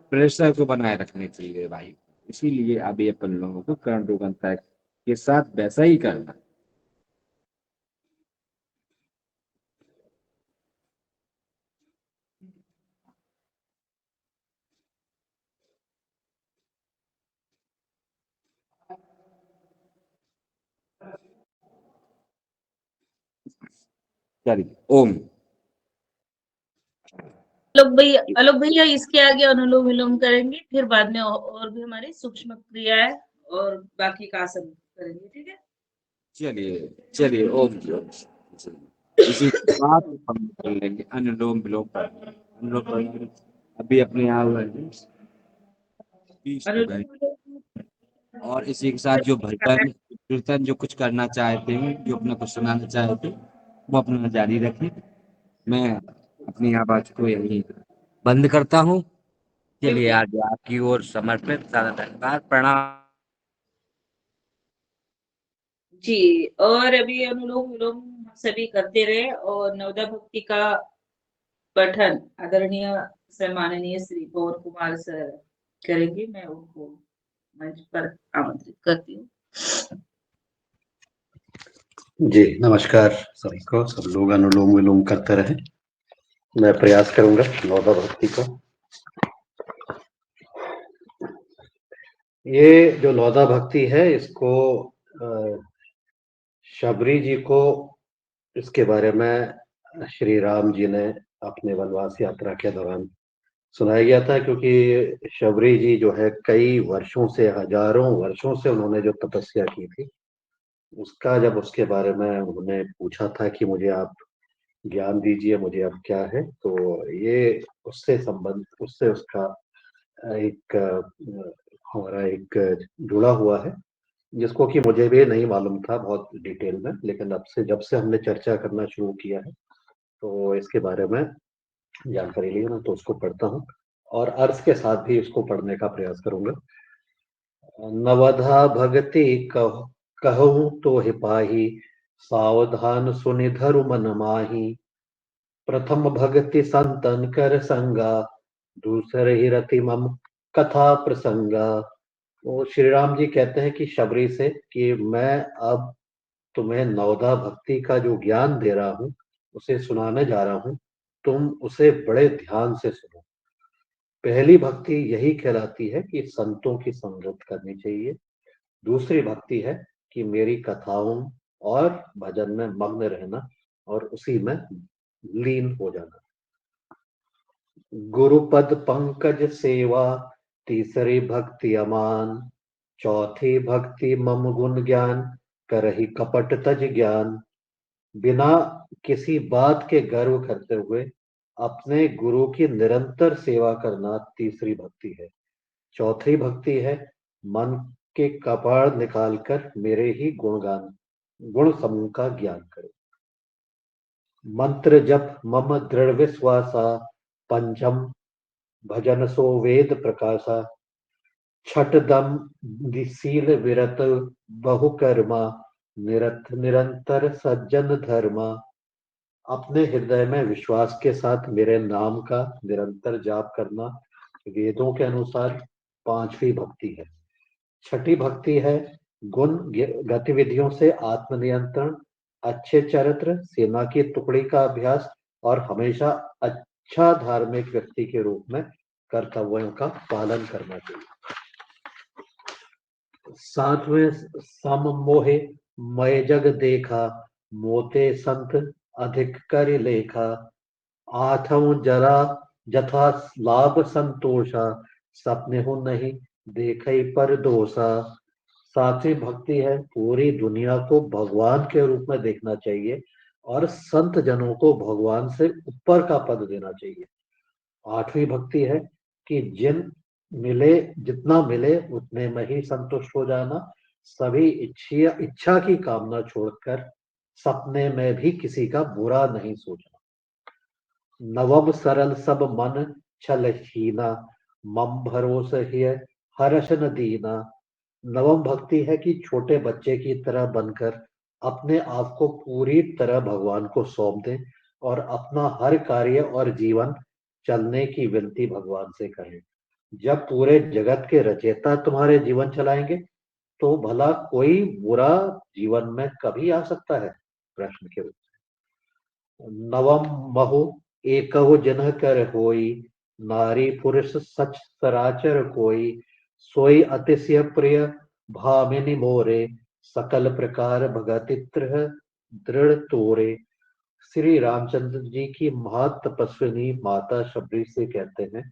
प्रेशर को बनाए रखने के लिए भाई। इसीलिए अभी अपन लोगों को कर्ण रोगांतक के साथ वैसा ही करना। चलिए ओम। आलोक भैया इसके आगे अनुलोम विलोम करेंगे, फिर बाद में और भी हमारी सूक्ष्म क्रियाएं और बाकी का आसन करेंगे, ठीक है। चलिए चलिए ओम जी, ओम जी। इसी के बाद हम कर लेंगे अनुलोम विलोम। अनुलोम विलोम अभी अपने आप 20 हो गए। अनुलोम विलोम और इसी के साथ जो भजन कीर्तन जो कुछ करना चाहते हैं, जो अपना कुछ सुनाना चाहते हैं, वो अपना जारी रखें। मैं अपनी आवाज को यही बंद करता हूँ। चलिए आज आपकी ओर समर्पित, सारा धन्यवाद, प्रणाम। जी। और अभी अनुलोम विलोम हम सभी करते रहे और नवदा भक्ति का पठन आदरणीय सम्माननीय श्री पवन कुमार सर करेंगे। मैं उनको मंच पर आमंत्रित करती हूँ। जी नमस्कार सभी को। सब लोग अनुलोम विलोम करते रहे। मैं प्रयास करूंगा नवदा भक्ति को। ये जो नवदा भक्ति है, इसको शबरी जी को, इसके बारे में श्री राम जी ने अपने वनवास यात्रा के दौरान सुनाया गया था। क्योंकि शबरी जी जो है कई वर्षों से, हजारों वर्षों से उन्होंने जो तपस्या की थी, उसका जब उसके बारे में उन्होंने पूछा था कि मुझे आप ज्ञान दीजिए, मुझे अब क्या है, तो ये उससे उसका एक हमारा एक जुड़ा हुआ है, जिसको कि मुझे भी नहीं मालूम था बहुत डिटेल में। लेकिन अब से जब से हमने चर्चा करना शुरू किया है, तो इसके बारे में जानकारी ली ना, तो उसको पढ़ता हूँ और अर्थ के साथ भी इसको पढ़ने का प्रयास करूंगा। नवधा भगति कहूँ तो हिपाही, सावधान सुनि धरु मन माही। प्रथम भगति संतन कर संगा, दूसरे ही रति मम कथा प्रसंगा। वो श्री राम जी कहते हैं कि शबरी से कि मैं अब तुम्हें नवधा भक्ति का जो ज्ञान दे रहा हूं, उसे सुनाने जा रहा हूं, तुम उसे बड़े ध्यान से सुनो। पहली भक्ति यही कहलाती है कि संतों की संगत करनी चाहिए। दूसरी भक्ति है कि मेरी कथाओं और भजन में मग्न रहना और उसी में लीन हो जाना। गुरुपद पंकज सेवा, तीसरी भक्ति अमान। चौथी भक्ति मम गुण ज्ञान, करहि कपट तज ज्ञान। बिना किसी बात के गर्व करते हुए अपने गुरु की निरंतर सेवा करना तीसरी भक्ति है। चौथी भक्ति है मन के कपाड़ निकालकर मेरे ही गुण समूह का ज्ञान करो। मंत्र जप मम दृढ़ विश्वासा, पंचम भजन सो वेद प्रकाशा, छठ दम शील विरत बहुकर्मा, निरंतर सज्जन धर्मा। अपने हृदय में विश्वास के साथ मेरे नाम का निरंतर जाप करना वेदों के अनुसार पांचवी भक्ति है। छठी भक्ति है गुण गतिविधियों से आत्मनियंत्रण, अच्छे चरित्र, सेना की टुकड़ी का अभ्यास और हमेशा अच्छा धार्मिक व्यक्ति के रूप में कर्तव्यों का पालन करना चाहिए। सातवें सम मोहे मय जग देखा, मोते संत अधिक कर लेखा, आठवां जरा जथा लाभ संतोषा, सपने हो नहीं देखे पर दोषा। सातवीं भक्ति है पूरी दुनिया को भगवान के रूप में देखना चाहिए और संत जनों को भगवान से ऊपर का पद देना चाहिए। आठवीं भक्ति है कि जितना मिले उतने में ही संतुष्ट हो जाना, सभी इच्छा की कामना छोड़कर सपने में भी किसी का बुरा नहीं सोचना। नवम सरल सब मन छल हीना, मम भरोस हिय हर्ष न दीना। नवम भक्ति है कि छोटे बच्चे की तरह बनकर अपने आप को पूरी तरह भगवान को सौंप दें और अपना हर कार्य और जीवन चलने की विनती भगवान से करें। जब पूरे जगत के रचयिता तुम्हारे जीवन चलाएंगे तो भला कोई बुरा जीवन में कभी आ सकता है? प्रश्न के उत्तर। नवम महु एकहु जिन्ह कर होई, नारी पुरुष सच सराचर कोई, सोई अतिशय प्रिय भामिनी मोरे, सकल प्रकार भगतित्र दृढ़ तोरे। श्री रामचंद्र जी की महातपस्विनी माता शबरी से कहते हैं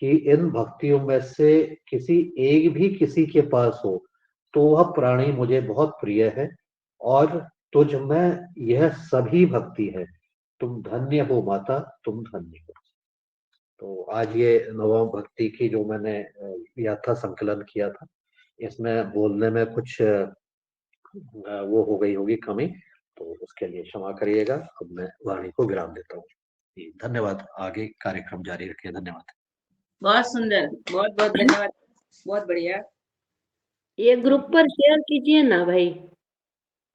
कि इन भक्तियों में से किसी एक भी किसी के पास हो तो वह प्राणी मुझे बहुत प्रिय है और तुझ में यह सभी भक्ति है। तुम धन्य हो माता, तुम धन्य हो। तो आज ये नवम भक्ति की जो मैंने यात्रा संकलन किया था, इसमें बोलने में कुछ वो हो गई होगी कमी, तो उसके लिए क्षमा करिएगा। अब मैं वाणी को विराम देता हूँ। धन्यवाद। आगे कार्यक्रम जारी रखिए। धन्यवाद। बहुत सुंदर, बहुत बहुत धन्यवाद, बहुत बढ़िया। ये ग्रुप पर शेयर कीजिए ना भाई,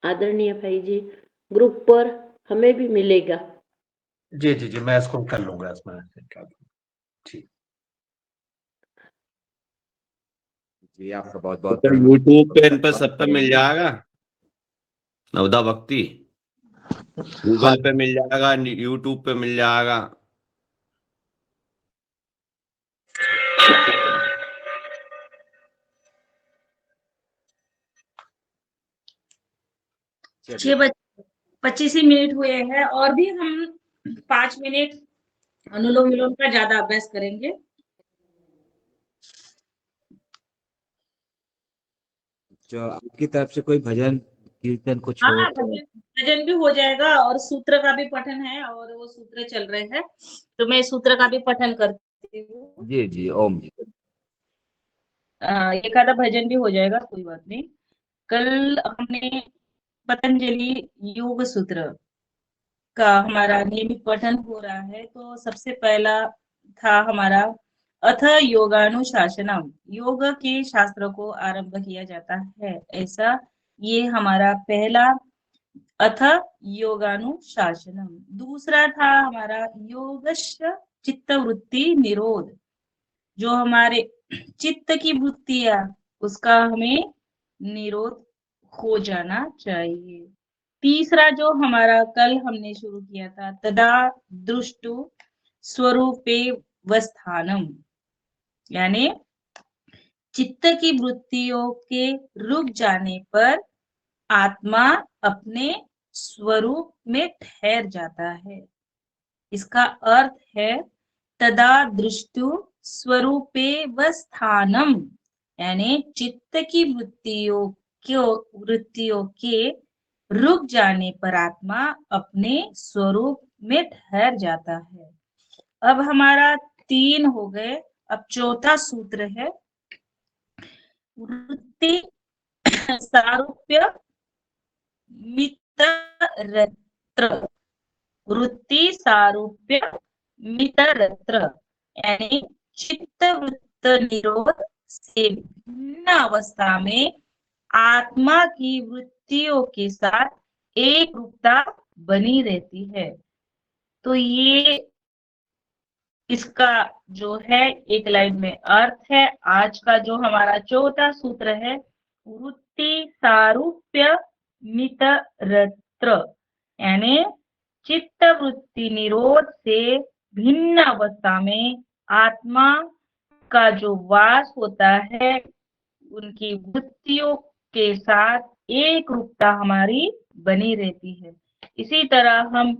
आदरणीय भाई जी, ग्रुप पर हमें भी मिलेगा। जी जी जी, मैं इसको कर लूंगा इसमें। ठीक जी, आपका बहुत बहुत तो यूट्यूब पे इन पर सब पे मिल जाएगा नवदा भक्ति, गूगल पे मिल जाएगा, यूट्यूब पे मिल जाएगा। छह बज 25 ही मिनट हुए हैं और भी हम 5 मिनट अनुलोम विलोम का ज्यादा अभ्यास करेंगे। जो आपकी तरफ से कोई भजन कीर्तन कुछ हो हाँ, तो भजन भी हो जाएगा और सूत्र का भी पठन है और वो सूत्र चल रहे हैं तो मैं सूत्र का भी पठन करती हूँ। जी जी, ओम जी। एक आधा भजन भी हो जाएगा, कोई बात नहीं। कल हमने पतंजलि योग सूत्र का हमारा नियमित पठन हो रहा है, तो सबसे पहला था हमारा अथ योगानुशासनम, योग के शास्त्र को आरंभ किया जाता है, ऐसा ये हमारा पहला अथ योगानुशासनम। दूसरा था हमारा योगस्य चित्तवृत्ति निरोध, जो हमारे चित्त की वृत्तियां उसका हमें निरोध हो जाना चाहिए। तीसरा जो हमारा कल हमने शुरू किया था, तदा दृष्टु स्वरूपे वस्थानम, यानी चित्त की वृत्तियों के रुक जाने पर आत्मा अपने स्वरूप में ठहर जाता है। इसका अर्थ है तदा दृष्टु स्वरूपे वस्थानम, यानी चित्त की वृत्तियों के रुक जाने पर आत्मा अपने स्वरूप में ठहर जाता है। अब हमारा 3 हो गए। अब चौथा सूत्र है वृत्ति सारूप्य मितरत्र। वृत्ति सारूप्य मितरत्र यानी चित्त वृत्त निरोध से भिन्न अवस्था में आत्मा की वृत्तियों के साथ एक रूपता बनी रहती है। तो ये इसका जो है एक लाइन में अर्थ है। आज का जो हमारा चौथा सूत्र है वृत्ति सारूप्य मितरत्र यानी चित्त वृत्ति निरोध से भिन्न अवस्था में आत्मा का जो वास होता है उनकी वृत्तियों के साथ एक रूपता हमारी बनी रहती है। इसी तरह हम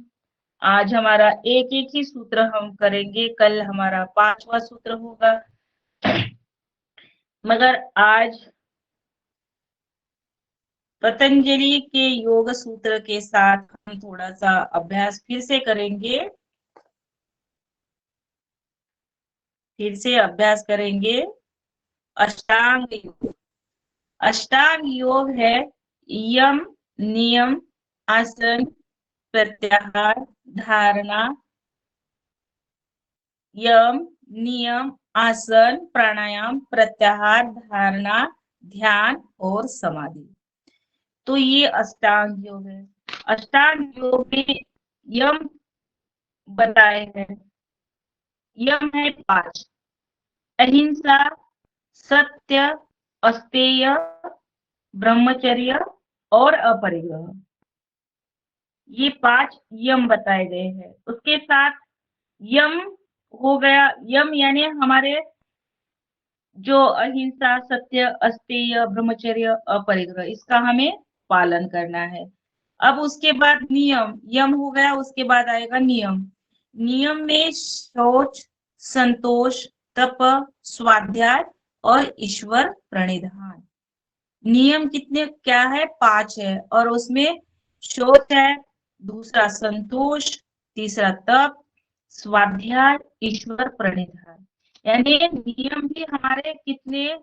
आज हमारा एक एक ही सूत्र हम करेंगे, कल हमारा 5वां सूत्र होगा। मगर आज पतंजलि के योग सूत्र के साथ हम थोड़ा सा अभ्यास फिर से करेंगे। अष्टांग योग। अष्टांग योग है यम, नियम, आसन, प्रत्याहार, धारणा। यम, नियम, आसन, प्राणायाम, प्रत्याहार, धारणा, ध्यान और समाधि। तो ये अष्टांग योग है। अष्टांग योग में यम बताए हैं। यम है 5: अहिंसा, सत्य, अस्तेय, ब्रह्मचर्य और अपरिग्रह। ये 5 यम बताए गए हैं। उसके साथ यम हो गया, यम यानी हमारे जो अहिंसा, सत्य, अस्तेय, ब्रह्मचर्य, अपरिग्रह, इसका हमें पालन करना है। अब उसके बाद नियम, यम हो गया, उसके बाद आएगा नियम। नियम में शौच, संतोष, तप, स्वाध्याय और ईश्वर प्रणिधान। नियम कितने क्या है? 5 है। और उसमें शौच है, दूसरा संतोष, तीसरा तप, स्वाध्याय, ईश्वर प्रणिधान। यानी नियम भी हमारे कितने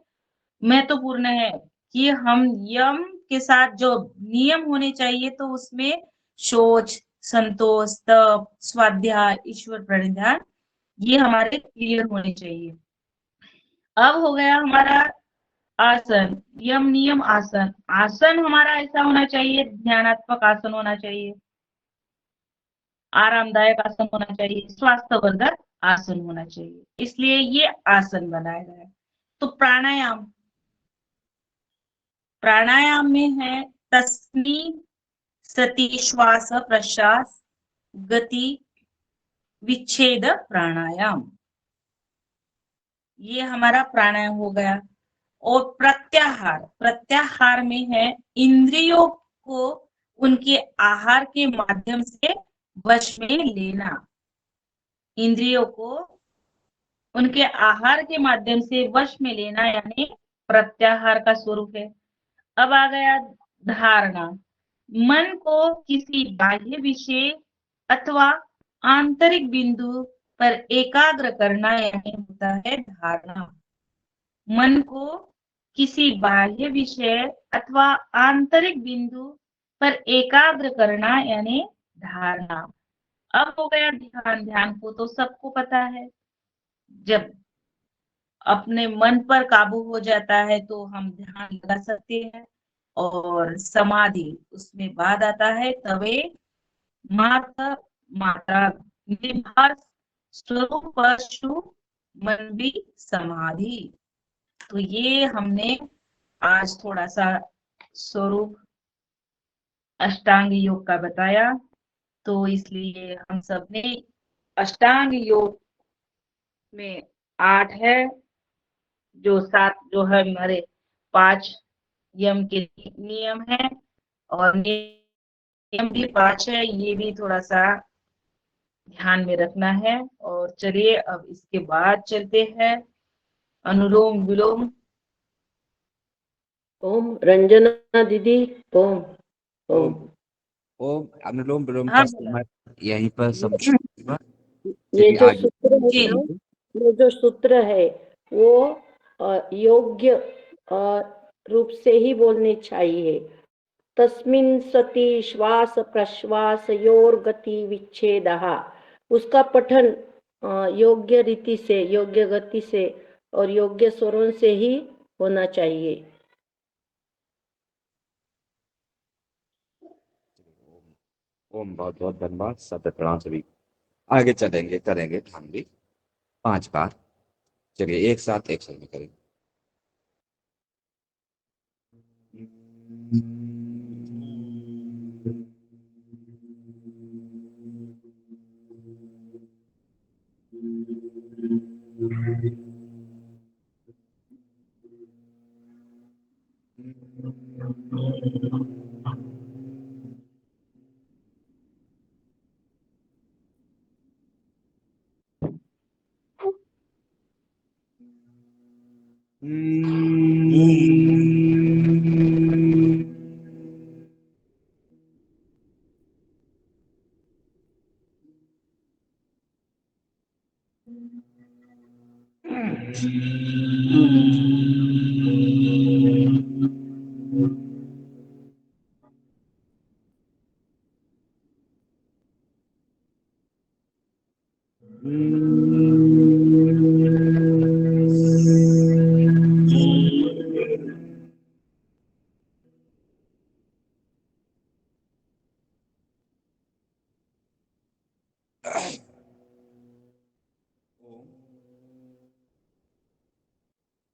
महत्वपूर्ण है कि हम यम के साथ जो नियम होने चाहिए तो उसमें शौच, संतोष, तप, स्वाध्याय, ईश्वर प्रणिधान ये हमारे क्लियर होने चाहिए। अब हो गया हमारा आसन, यम, नियम, आसन। आसन हमारा ऐसा होना चाहिए, ध्यानात्मक आसन होना चाहिए, आरामदायक आसन होना चाहिए, स्वास्थ्यवर्धक आसन होना चाहिए, इसलिए ये आसन बनाया गया है। तो प्राणायाम, प्राणायाम में है तस्मी, सती, श्वास, प्रश्वास, गति, विच्छेद प्राणायाम। ये हमारा प्राणायाम हो गया। और प्रत्याहार, प्रत्याहार में है इंद्रियों को उनके आहार के माध्यम से वश में लेना। इंद्रियों को उनके आहार के माध्यम से वश में लेना यानी प्रत्याहार का स्वरूप है। अब आ गया धारणा, मन को किसी बाह्य विषय अथवा आंतरिक बिंदु पर एकाग्र करना यानी होता है धारणा। मन को किसी बाह्य विषय अथवा आंतरिक बिंदु पर एकाग्र करना यानी धारणा। अब हो गया ध्यान। ध्यान को तो सबको पता है, जब अपने मन पर काबू हो जाता है तो हम ध्यान लगा सकते हैं। और समाधि, उसमें बाद आता है तवे मात्रा निर्भर स्वरूप पशु मन भी समाधि। तो ये हमने आज थोड़ा सा स्वरूप अष्टांग योग का बताया। तो इसलिए हम सब ने अष्टांग योग में 8 है, जो 7 जो है हमारे 5 यम के नियम है और नियम भी 5 है, ये भी थोड़ा सा ध्यान में रखना है। और चलिए अब इसके बाद चलते हैं अनुलोम विलोम। ओम रंजना दीदी, ओम ओम ओम अनुलोम विलोम हाँ का बोला। समय यहीं पर समाप्त हुआ। ये चलिए जो आगे सूत्र है जी। ना, ये जो सूत्र है वो योग्य रूप से ही बोलने चाहिए। तस्मिन् सति श्वास प्रश्वासयोर गति विच्छेदः, उसका पठन योग्य रीति से, योग्य गति से और योग्य स्वरों से ही होना चाहिए। ओम बहुत बहुत धन्यवाद, सब प्रणाम सभी। आगे चलेंगे, करेंगे हम भी 5 बार। चलिए एक साथ एक साथ में करेंगे।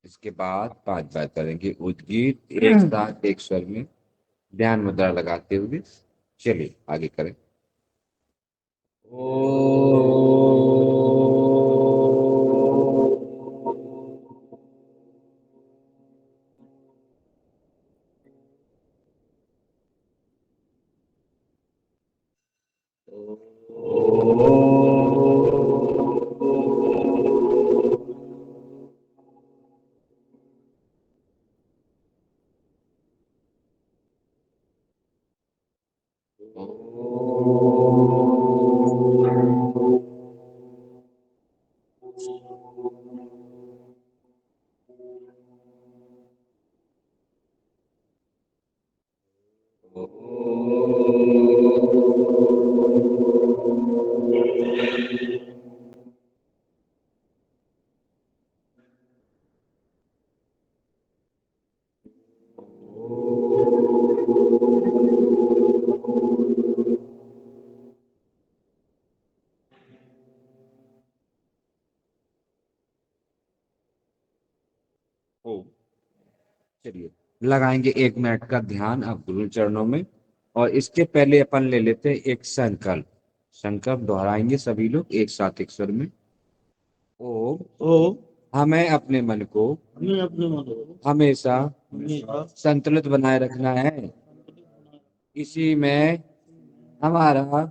इसके बाद 5 बार करेंगे उद्गीत एक साथ एक स्वर में ध्यान मुद्रा लगाते हुए। चलिए आगे करें। ओम। चलिए लगाएंगे 1 मिनट का ध्यान अब गुरु चरणों में। और इसके पहले अपन ले लेते हैं एक संकल्प। संकल्प दोहराएंगे सभी लोग एक साथ एक स्वर में। ओम। ओ हमें अपने मन को हमें अपने मन को हमेशा हमेशा संतुलित बनाए रखना है। इसी में हमारा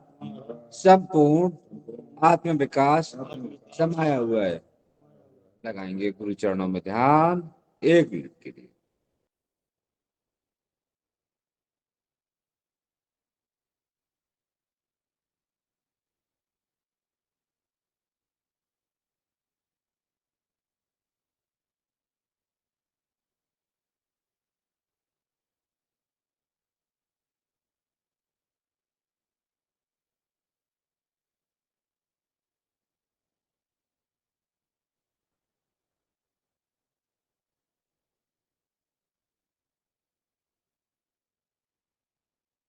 संपूर्ण आत्म विकास समाया हुआ है। लगाएंगे गुरु चरणों में ध्यान 1 मिनट के लिए।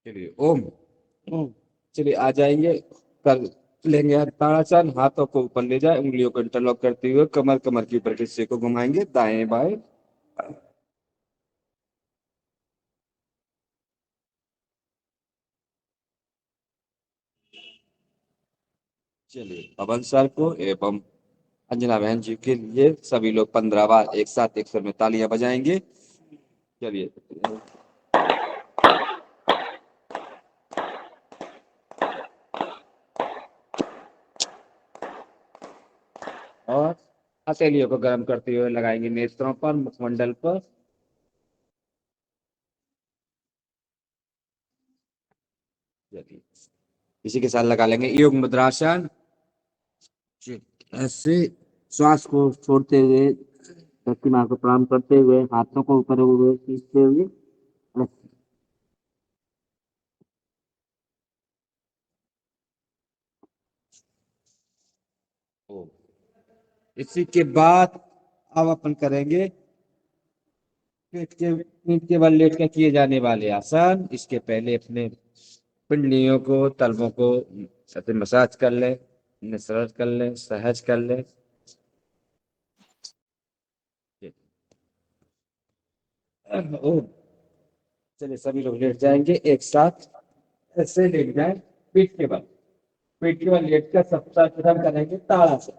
चलिए ओम। चलिए आ जाएंगे, कर लेंगे ताड़ासन। हाथों को ऊपर ले जाए, उंगलियों को इंटरलॉक करते हुए कमर कमर की ऊपर के हिस्से को घुमाएंगे दाएं बाएं। चलिए पवन सर को एवं अंजना बहन जी के लिए सभी लोग 15 बार एक साथ एक स्वर में तालियां बजाएंगे। चलिए और हथेलियों को गर्म करते हुए लगाएंगे नेत्रों पर, मुखमंडल पर। चलिए इसी के साथ लगा लेंगे योग मुद्रासन। ऐसे श्वास को छोड़ते हुए, धरती माँ को प्रणाम करते हुए, हाथों को ऊपर हुए खींचते हुए, इसी के बाद अब अपन करेंगे पीठ के बल लेट के किए जाने वाले आसन। इसके पहले अपने पिंडलियों को, तलवों को ऐसे मसाज कर लें, इन्हें सरल कर लें, सहज कर लें। ओ, चलिए सभी लोग लेट जाएंगे एक साथ, ऐसे लेट जाएं पीठ के बल। पीठ के बल लेट कर सबका प्रथम करेंगे ताड़ासन।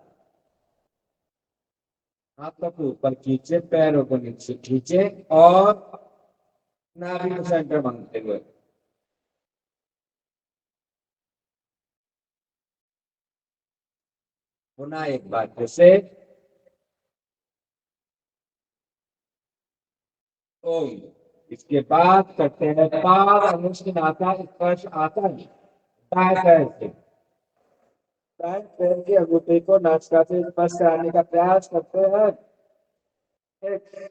हाथों को ऊपर खींचे, पैरों को नीचे खींचे और नाभि को सेंटर मानते हुए पुनः एक बार फिर से ओम। इसके बाद करते हैं पाद अनुष्ठाता स्पर्श आसन। दाएं पैर से दाएं पैर की अंगूठी को नासिका से स्पर्श कराने का प्रयास करते हैं। एक,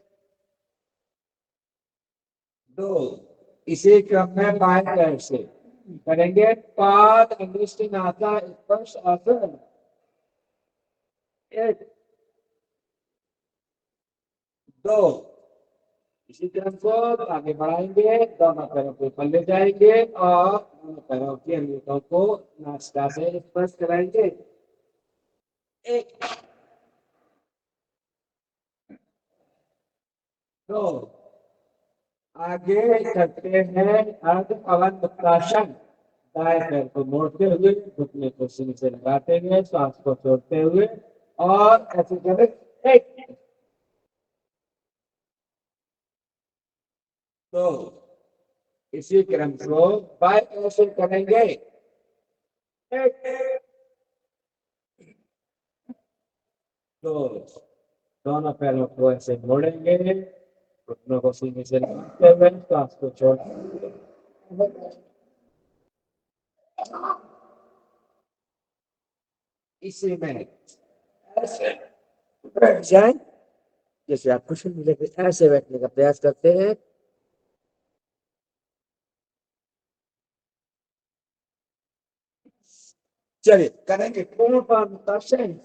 दो। इसी क्रम में बाएं पैर से करेंगे पाद अनुष्ठाता स्पर्श आसन। एक, दो। इसी क्रम को आगे बढ़ाएंगे, दोनों पैरों को ऊपर ले जाएंगे और दोनों पैरों की अंगूठों को नासिका से स्पर्श कराएंगे। एक, दो। आगे करते हैं अर्ध पवन मुक्तासन। दाएं पैर को मोड़ते हुए, घुटने को सीने से लगाते हुए, श्वास को छोड़ते हुए और ऐसे करें। एक, दो। इसी क्रम को बाएं पैर से करेंगे। एक, दो। दोनों पैरों को ऐसे मोड़ेंगे, घुटनों को सीने से लगाते हुए, श्वास को छोड़ते हुए। इसी में ऐसे बैठ जाए, जैसे आप कुछ मिले ऐसे बैठने का प्रयास करते हैं। चलिए करेंगे पूर्ण पादुकासन।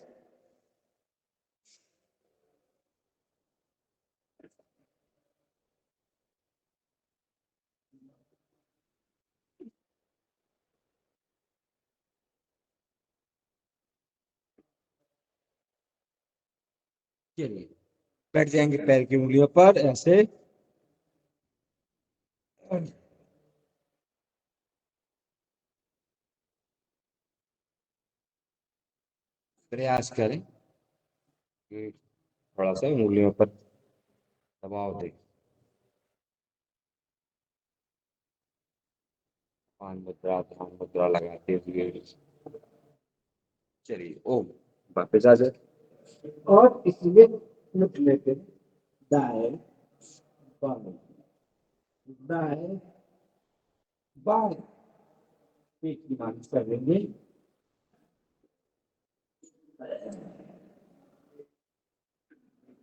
चलिए बैठ जाएंगे पैर की उंगलियों पर ऐसे। प्रयास करें कि थोड़ा सा उंगलियों पर दबाव दें। ध्यान मुद्रा लगाते हुए चलिए ओम वापस आ जाए और इसलिए मुठ लेते दाएं बाएं, दाएं बाएं, पेट की मालिश कर लेंगे।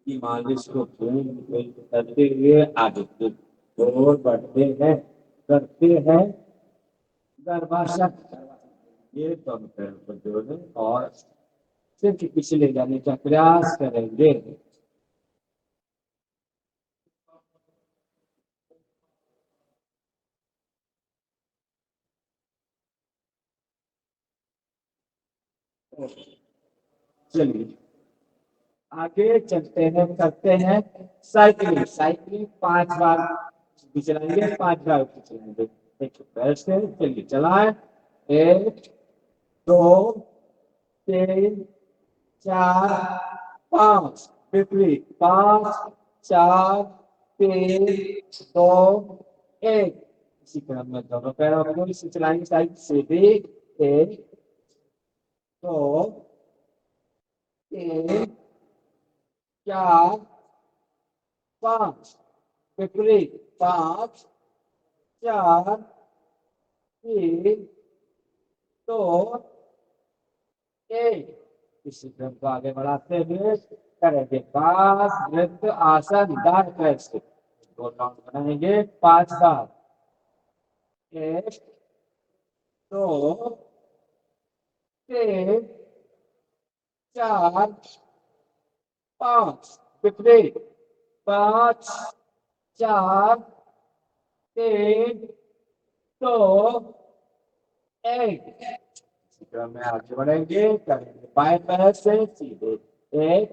की मालिश को करते हुए आगे और बढ़ते हैं, करते हैं गर्भासन। ये दोनों पैरों को जोड़ें और सिर के पीछे ले जाने का प्रयास करेंगे। चलिए आगे चलते हैं, करते हैं साइकिलिंग। साइकिलिंग 5 बार भी चलाएंगे, 5 बार भी चलाएंगे। एक पैर से चलिए चलाएं। 1, 2, 3, 4, 5। विपरीत 5, 4, 3, 2, 1। इसी क्रम में दोनों पैरों को इसे चलाएंगे साइड से भी। 1, 2, 3, 4, 5। विपरीत 5, 4, 3, 2, 1। इसी क्रम को आगे बढ़ाते हुए करेंगे 5 नृत्य आसन डार्क पैर से। दो राउंड बनाएंगे 5 बार। 1 2 3 4 5 विपरीत 5 4 3 2 1। इसी क्रम में आगे बढ़ेंगे करेंगे बाएं पैर से सीधे 1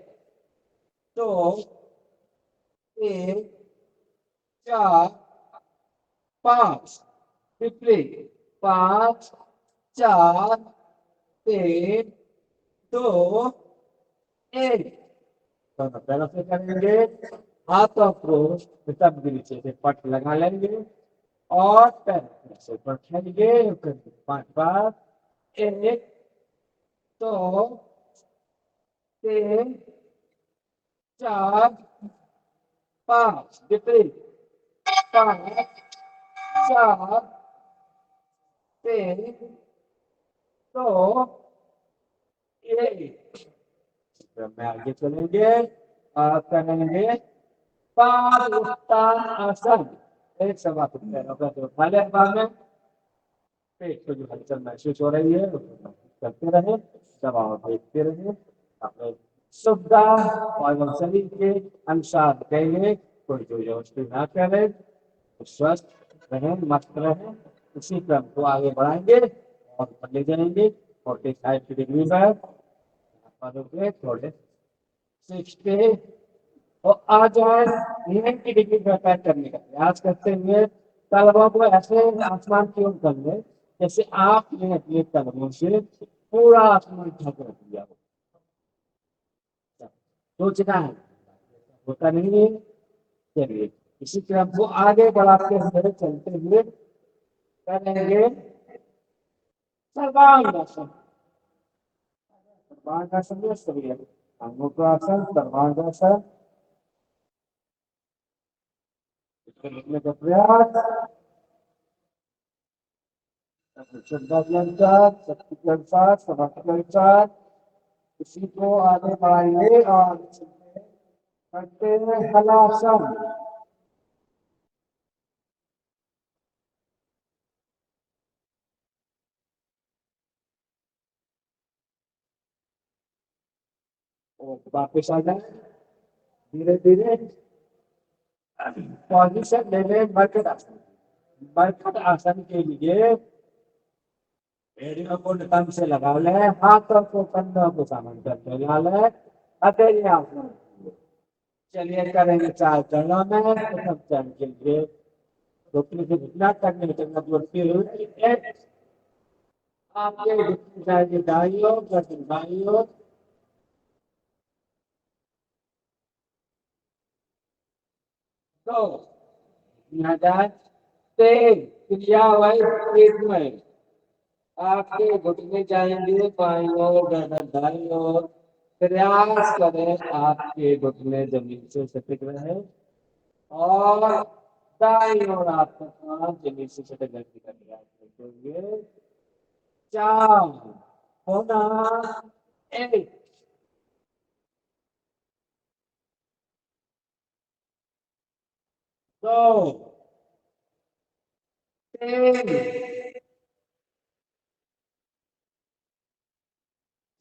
2 3 4 5 विपरीत 5 4 3 2 1। दोनों पैरों से करेंगे। हाथों को तब के नीचे से पट लगा लेंगे और पैर से बैठेंगे 5 बार। 1 2 3 4 5 विपरीत 5 4 3 2 1। में आगे चलेंगे और करेंगे 5 उत्तान आसन। एक सवा पैरों का जो पहले बार में पेट को जो हलचल महसूस हो रही है उसको करते रहे, दबाव देखते रहे। अपने सुविधा और शरीर के अनुसार देंगे, कोई जो व्यवस्थित ना करे, स्वस्थ रहे, मस्त रहे। उसी क्रम को आगे बढ़ाएंगे और ले जाएंगे 45 डिग्री पर थोड़े 60 और आ जाए 90 डिग्री पर पैक करने का प्रयास करते हुए तलवों को ऐसे आसमान की ओर कर ले जैसे आपने अपने कदमों से पूरा आसमान ढक रख दिया हो। सोचना है, होता नहीं है। चलिए इसी क्रम को आगे बढ़ाते हुए चलते हुए करेंगे सर्वांगासन। सर्वांगासन में सभी अंगों को आसन सर्वांगासन लिखने का प्रयास श्रद्धा के अनुसार, शक्ति के अनुसार, समर्थ के अनुसार इसी को आगे बढ़ाएंगे और करते हैं हलासन। वापिस आ जाए धीरे धीरे पोजीशन ले लें मरकट आसन। मरकट आसन के लिए एड़ियों को नितंब से लगा ले, हाथों को कंधों को समांतर फैला ले, हथेली आसन। चलिए करेंगे 4 चरणों में। प्रथम चरण के लिए घुटने से घुटना तक में चलना जोड़ती हुई एक आपके घुटने जाएंगे दाईं ओर, गर्दन बाईं ओर। तो यहाँ जाए 3 क्रिया वाइज पेट में आपके घुटने जाएंगे बाईं ओर, गर्दन दाईं ओर। प्रयास करें आपके घुटने जमीन से सटिक रहे और दाईं ओर आपका कान जमीन से सटक रखने का प्रयास करेंगे। 4 होना 1 2 3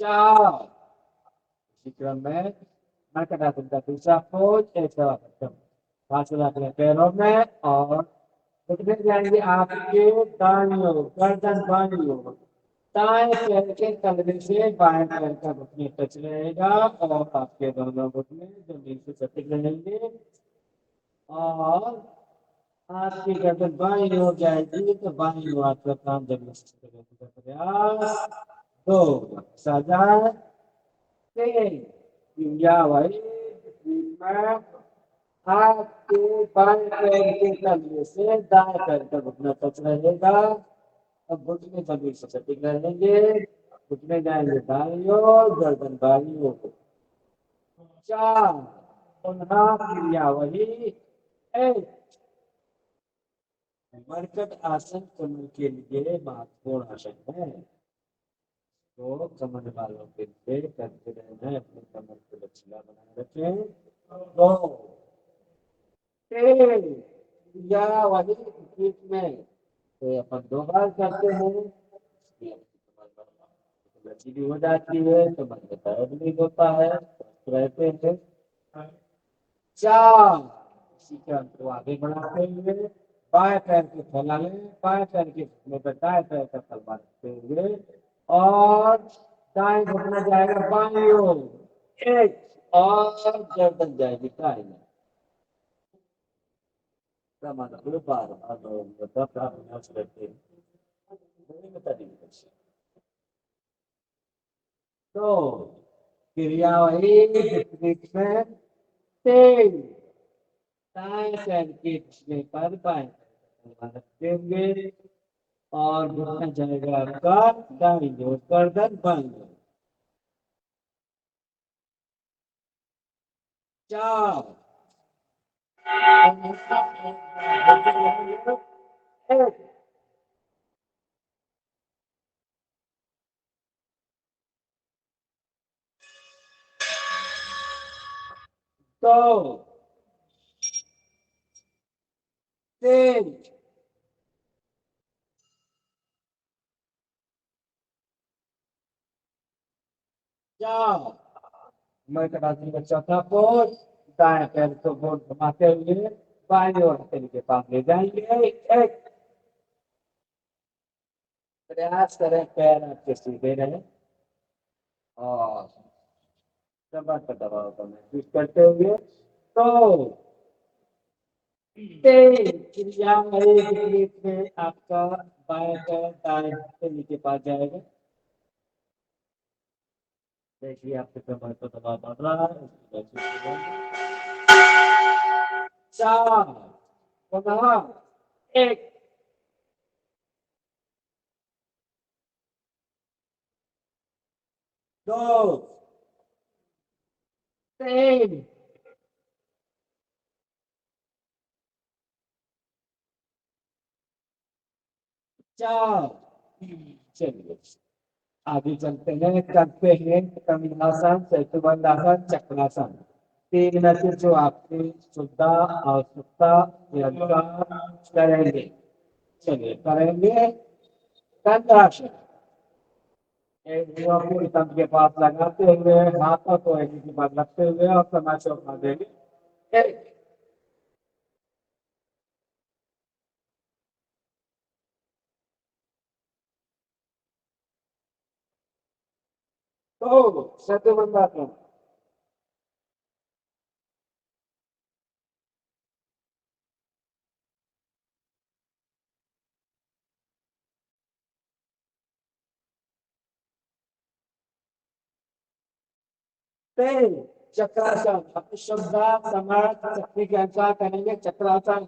4। इसी क्रम में मरकट आसन का दूसरा पोज एक सवा फासला अपने पैरों में और घुटने जाएंगे आपके दाईं ओर, गर्दन बाईं ओर। दाएं पैर के तलवे से बाएं पैर का घुटने टच रहेगा और आपके दोनों घुटने जमीन से सटिक रहेंगे और आपकी गर्दन बाईं ओर जाएगी तो बाईं ओर आपका कान जमीन से सटिक रहने का प्रयास। 2 सजा 3 क्रिया वाइज आपके बाएं पैर के तलवे से दाएं पैर का घुटना टच रहेगा और घुटने जमीन से सटिक रहेंगे। घुटने जाएंगे दाईं ओर, गर्दन बाईं ओर। 4 पुनः क्रिया वही 1। मरकट आसन कमर के लिए महत्वपूर्ण आसन है। तो कमर वालों के लिए करते रहना है, अपने कमर को लचीला बनाए रखें। दो या वही बीच में तो अपन 2 बार करते हैं, लचीली हो जाती है, तो मन में दर्द नहीं होता है, रहते हैं। 4 इसी क्रम को आगे बढ़ाते हुए बाएं पैर को फैला लें, बाएं पैर के घुटने पर दाएं पैर का तलवा रखते हुए और दाएं घुटना जाएगा बाईं ओर, 1 और गर्दन जाएगी दाईं ओर। बार बार करते हैं। तो क्रिया वही विपरीत में तेज दाएं पैर के घुटने पर बाएं पैर रखते हुए और घुटना जाएगा आपका दाईं ओर, गर्दन बाईं ओर। 4 2 3 4 मैं कराती का चौथा पोज, दाएं पैर को गोल घुमाते हुए बाईं ओर हथेली के पास ले जाएंगे। 1 प्रयास करें पैर आपके सीधे रहे और कमर का दबाव को महसूस करते हुए। तो क्रिया में आपका बाएं पैर दाएं हथेली के पास जाएगा। देखिए आपके कमर को दबाव बढ़ रहा है। 4 पुनः 1 2 3 4 चलिए आगे चलते हैं, करते हैं कमलासन, सेतुबंधासन, चक्रासन। 3 में से जो आपकी शुद्धा आवश्यकता करेंगे। चलिए करेंगे कंधासन। तंत्र के पास लगाते हुए हाथों को एक के बाद रखते हुए और तमाशा उठा देंगे। 1 2 सेतुबंधासन। 3 चक्रासन। अपनी श्रद्धा समर्थ शक्ति के अनुसार करेंगे चक्रासन।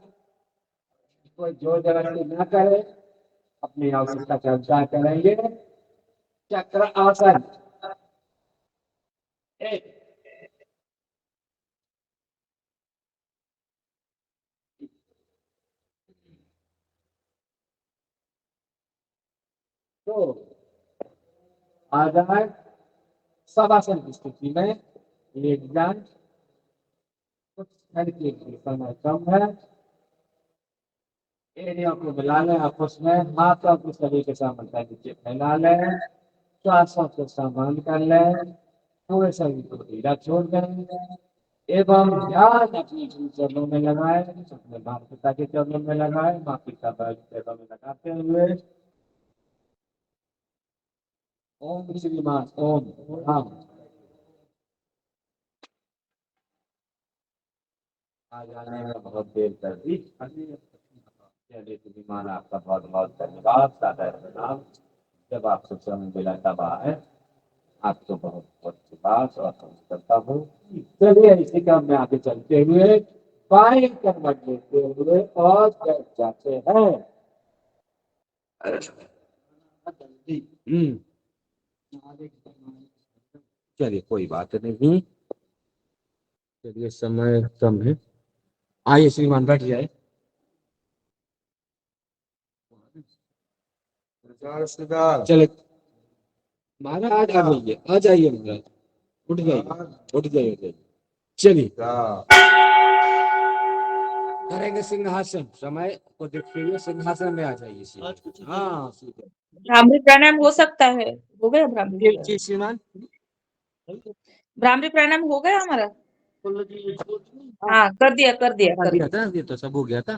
कोई जोर जबरदस्ती न करे, अपनी आवश्यकता के अनुसार करेंगे चक्र आसन। 1 2 आ जाए शवासन की स्थिति में, एक जान कुछ क्षण के लिए समय कम है, एरिया को मिला लें आपस में, हाथों को शरीर के सामने नीचे फैला लें, श्वासों को समान कर लें, पूरे शरीर को ढीला छोड़ दें एवं ध्यान अपनी चरणों में लगाए, अपने माता पिता के चरणों में लगाए, माता पिता के चरणों में लगाते हुए ओम श्रीमान ओम राम। आ जाने में बहुत देर कर दी। चलिए श्रीमान आपका बहुत बहुत धन्यवाद, सादर प्रणाम। जब आपको समय मिला तब आए, आपको बहुत बहुत विश्वास और करता हूँ। चलिए इसी काम में आगे चलते हुए बाएं करवट लेते हुए और बैठ जाते हैं। चलिए कोई बात नहीं, चलिए समय कम है, आइए श्रीमान बैठ जाए। चले महाराज आ जाइए, आ जाइए महाराज, उठ जाइए, उठ जाइए, उठ जाइए। चलिए करेंगे सिंहासन, समय को देखते हुए सिंहासन में आ जाइए सीधे। हाँ सीधे। भ्रामरी प्राणायाम हो सकता है? हो गया भ्रामरी जी प्राणायाम? जी श्रीमान। भ्रामरी प्राणायाम हो गया हमारा? हाँ, हाँ, कर दिया कर दिया करा कर दिया दिया। था, ये तो सब हो गया था।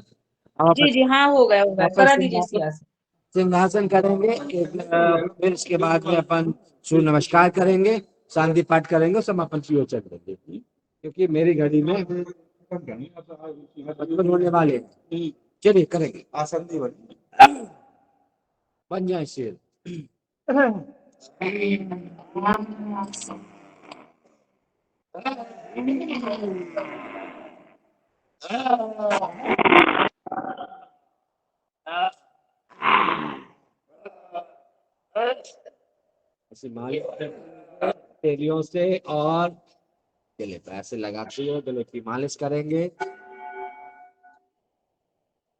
अब जी जी हाँ, हो गया हो गया, अपन करा दीजिए सिंहासन सियासन। सिंहासन करेंगे फिर इसके बाद में अपन सूर्य नमस्कार करेंगे, शांति पाठ करेंगे, समापन की ओर चल देंगे, क्योंकि मेरी घड़ी में 55 होने वाले हैं। चलिए करेंगे, आसन बन जाए शेर। ऐसे तेलियों से और गले पे ऐसे लगाते हुए गले की मालिश करेंगे।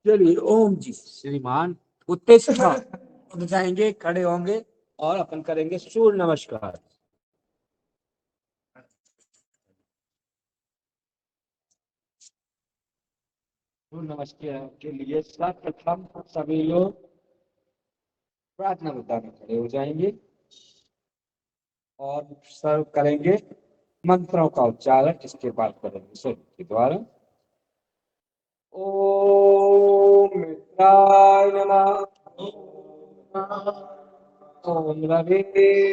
चलिए ओम जी श्रीमान उत्तेजित उठ जाएंगे, खड़े होंगे और अपन करेंगे सूर्य नमस्कार। सूर्य नमस्कार के लिए सर्वप्रथम सभी लोग प्रार्थना मुद्रा में खड़े हो जाएंगे और सर्व करेंगे मंत्रों का उच्चारण, इसके बाद करेंगे सूर्य के द्वारा। ओम मित्राय नमः, ओम रवे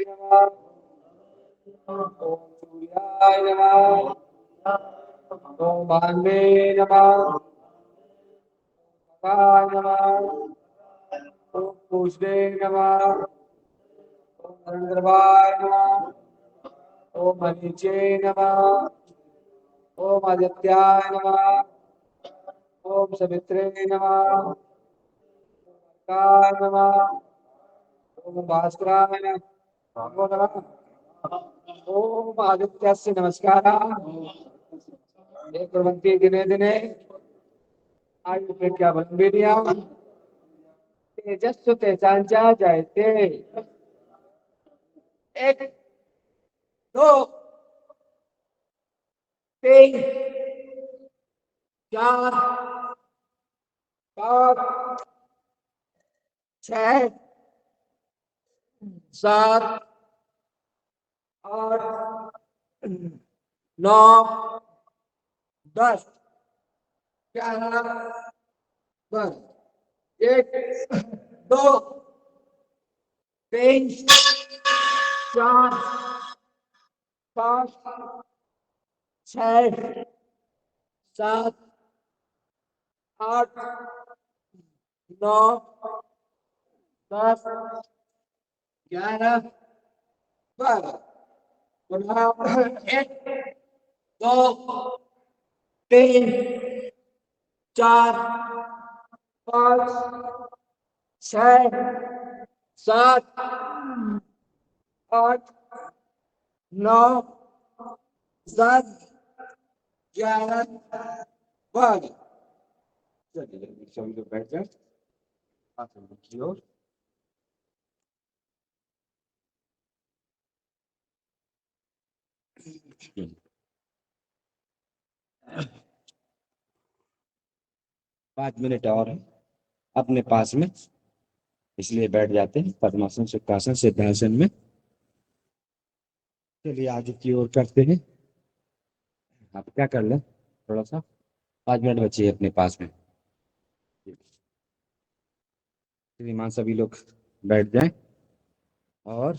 नमः, ओम सूर्याय नमः, ओम भानुवे नमः, ओम नमः, ओम पूषणे नमः, ओम चंद्रवाय नमः, ओम अनिचे नमः, ओम आदित्याय नमः, ओम सवित्रे नमः, ओम नमः, ओम भास्कराय नमः, ओम आदित्यस्य नमस्कारः। एक प्रवृत्ति दिने दिने आयु प्रज्ञा बलवीर्यं तेजस्सु तेजांचा जायते। एक दो तीन चार पाँच छः सात आठ 9 10 11 12 1 2 3 4 5 6 7 8 9 10 11 12 1 2 3 4 5 6 7 8 9 10 11 12। चलिए सभी लोग बैठ जाए की ओर। पाँच मिनट और है अपने पास में, इसलिए बैठ जाते हैं पद्मासन, सुखासन, सिद्धासन में। चलिए आगे की ओर करते हैं। आप क्या कर लें, थोड़ा सा 5 मिनट बचे अपने पास में। श्रीमान सभी लोग बैठ जाएं और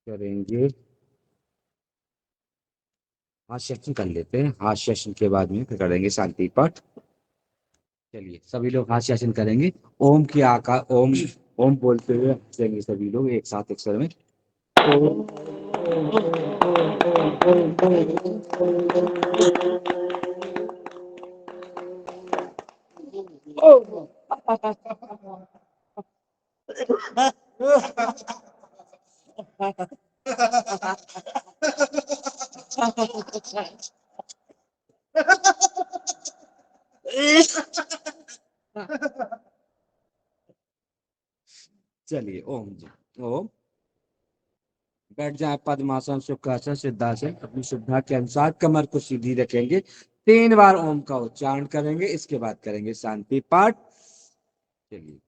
करेंगे हाथ सेशन कर लेते हैं। हाथ सेशन के बाद में फिर करेंगे शांति पाठ। चलिए सभी लोग हाथ सेशन करेंगे। ओम की आकार ओम ओम बोलते हुए चलेंगे सभी लोग एक साथ एक स्वर में। ओम चलिए ओम जी ओम। बैठ जाए पद्मासन, सुखासन, सिद्धासन। अपनी सुविधा के अनुसार कमर को सीधी रखेंगे। 3 बार ओम का उच्चारण करेंगे, इसके बाद करेंगे शांति पाठ। चलिए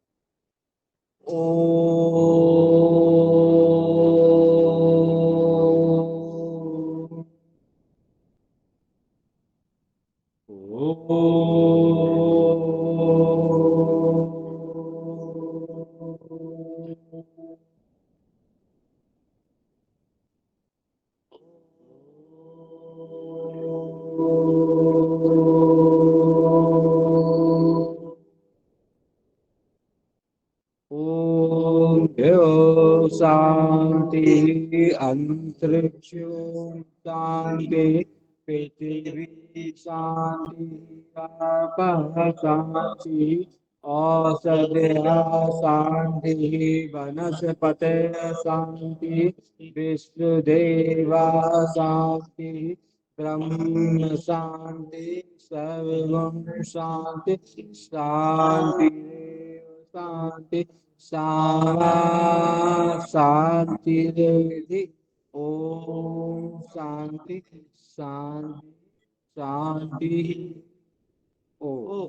ओम देव शांति, अंतरिक्ष शांति, पृथ्वी शांति, आपः शांति, औषधयः शांति, वनस्पते शांति, विष्णुदेवा शांति, ब्रह्म शांति, सर्वं शांति, शांति शांति, सामा शांति रेधि। ओम शांति शांति शांति ओम।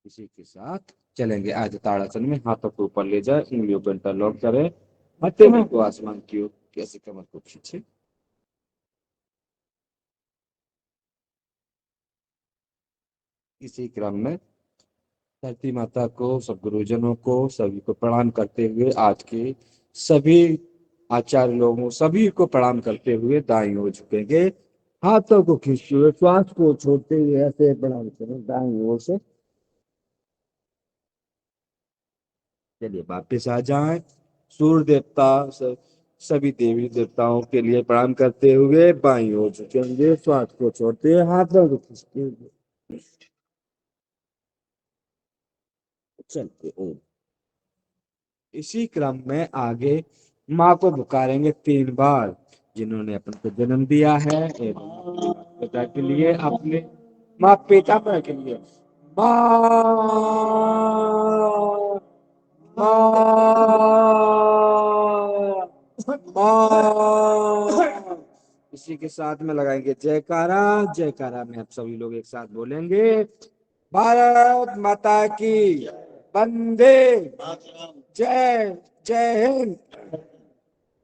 इसी के साथ चलेंगे आज ताड़ासन में। हाथों को ऊपर ले जाए, उंगलियों को इंटरलॉक करें, हथेली को आसमान की ओर, कैसे कमर को खींचे। इसी क्रम में धरती माता को, सब गुरुजनों को, सभी को प्रणाम करते हुए, आज के सभी आचार्य लोगों सभी को प्रणाम करते हुए दाईं ओर झुकेंगे। हाथों को खींचते हुए, श्वास को छोड़ते हुए ऐसे प्रणाम करें दाईं ओर से। चलिए वापिस आ जाएं। सूर्य देवता सभी देवी देवताओं के लिए प्रणाम करते हुए बाईं ओर झुकेंगे, श्वास को छोड़ते हुए, हाथों को खींचते हुए। चलते ओम। इसी क्रम में आगे माँ को पुकारेंगे 3 बार। जिन्होंने अपन को जन्म दिया है एवं पिता के लिए, अपने माँ पिता के लिए माँ माँ। इसी के साथ में लगाएंगे जयकारा। जयकारा में आप सभी लोग एक साथ बोलेंगे, भारत माता की वंदे जय जय हिंद।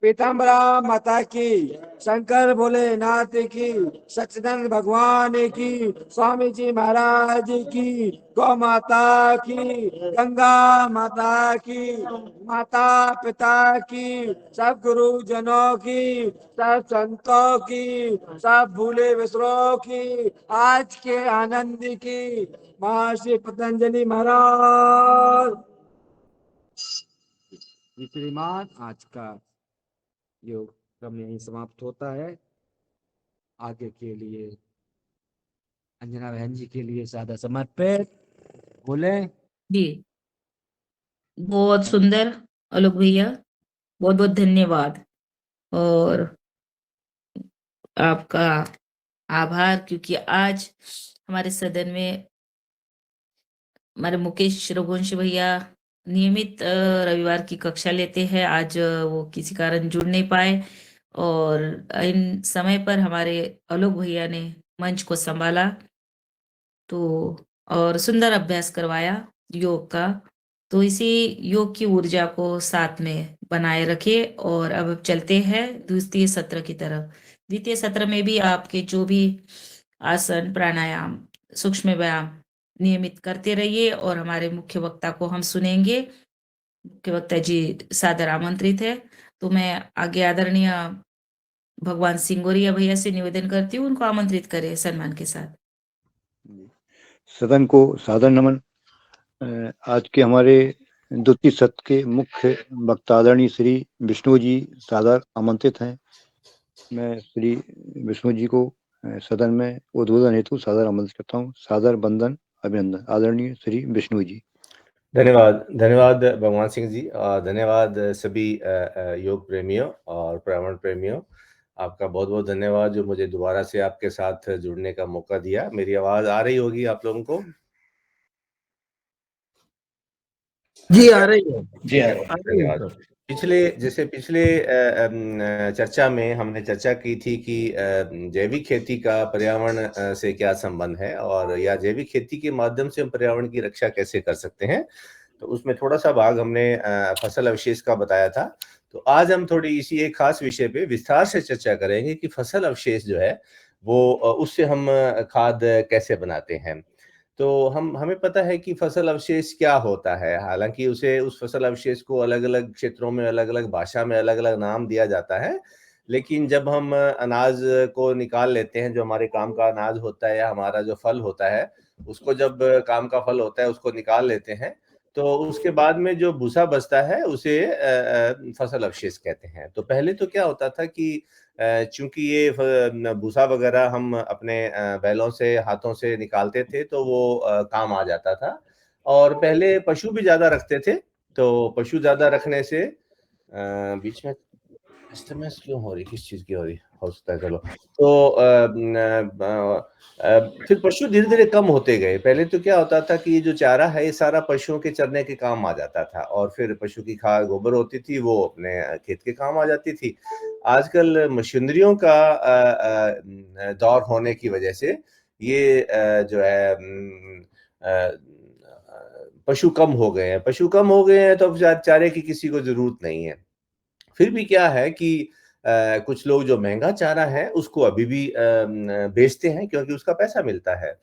पीताम्बरा माता की, शंकर भोलेनाथ की, सच्चिदानंद भगवान की, स्वामी जी महाराज की, गौ माता की, गंगा माता की, माता पिता की, सब गुरुजनों की, सब संतों की, सब भूले विसरों की, आज के आनंद की, महर्षि पतंजलि महाराज। श्रीमान, आज का योग क्रम यहीं समाप्त होता है। आगे के लिए अंजना बहन जी के लिए सादा समर्पित बोले। जी, बहुत सुंदर आलोक भैया, बहुत बहुत धन्यवाद। और आपका आभार, क्योंकि आज हमारे सदन में हमारे मुकेश रघुवंशी भैया नियमित रविवार की कक्षा लेते हैं। आज वो किसी कारण जुड़ नहीं पाए और इन समय पर हमारे आलोक भैया ने मंच को संभाला तो और सुंदर अभ्यास करवाया योग का। तो इसी योग की ऊर्जा को साथ में बनाए रखे और अब चलते हैं द्वितीय सत्र की तरफ। द्वितीय सत्र में भी आपके जो भी आसन, प्राणायाम, सूक्ष्म व्यायाम नियमित करते रहिए और हमारे मुख्य वक्ता को हम सुनेंगे। मुख्य वक्ता जी सादर आमंत्रित है। तो मैं आगे आदरणीय भगवान सिंगोरिया भैया से निवेदन करती हूँ, उनको आमंत्रित करें सम्मान के साथ। सदन को सादर नमन। आज के हमारे द्वितीय सत्र के मुख्य वक्ता आदरणीय श्री विष्णु जी सादर आमंत्रित हैं। मैं श्री विष्णु जी को सदन में उद्बोधन हेतु सादर आमंत्रित करता हूँ। सादर वंदन, अभिनंदन आदरणीय श्री विष्णु जी। धन्यवाद, धन्यवाद भगवान सिंह जी, और धन्यवाद सभी योग प्रेमियों और पर्यावरण प्रेमियों। आपका बहुत बहुत धन्यवाद जो मुझे दोबारा से आपके साथ जुड़ने का मौका दिया। मेरी आवाज आ रही होगी आप लोगों को? जी आ रही है। जी आ रही है धन्यवाद। सर। पिछले चर्चा में हमने चर्चा की थी कि जैविक खेती का पर्यावरण से क्या संबंध है, और या जैविक खेती के माध्यम से हम पर्यावरण की रक्षा कैसे कर सकते हैं। तो उसमें थोड़ा सा भाग हमने फसल अवशेष का बताया था। तो आज हम थोड़ी इसी एक खास विषय पे विस्तार से चर्चा करेंगे कि फसल अवशेष जो है वो उससे हम खाद कैसे बनाते हैं। तो हमें पता है कि फसल अवशेष क्या होता है, हालांकि उसे उस फसल अवशेष को अलग अलग क्षेत्रों में अलग अलग भाषा में अलग अलग नाम दिया जाता है, लेकिन जब हम अनाज को निकाल लेते हैं, जो हमारे काम का अनाज होता है या हमारा जो फल होता है, उसको जब काम का फल होता है उसको निकाल लेते हैं, तो उसके बाद में जो भूसा बचता है उसे फसल अवशेष कहते हैं। तो पहले तो क्या होता था कि चूंकि ये भूसा वगैरह हम अपने बैलों से हाथों से निकालते थे तो वो काम आ जाता था, और पहले पशु भी ज्यादा रखते थे। तो पशु ज्यादा रखने से बीच में डिस्टर्बेंस क्यों हो रही, किस चीज की हो रही, हो सकता है, चलो। तो फिर पशु धीरे धीरे कम होते गए। पहले तो क्या होता था कि ये जो चारा है ये सारा पशुओं के चरने के काम आ जाता था, और फिर पशु की खाद गोबर होती थी वो अपने खेत के काम आ जाती थी। आजकल मशीनरियों का दौर होने की वजह से ये जो है पशु कम हो गए हैं। पशु कम हो गए हैं तो अब चारे की किसी को जरूरत नहीं है। फिर भी क्या है कि कुछ लोग जो महंगा चारा है उसको अभी भी बेचते हैं, क्योंकि उसका पैसा मिलता है।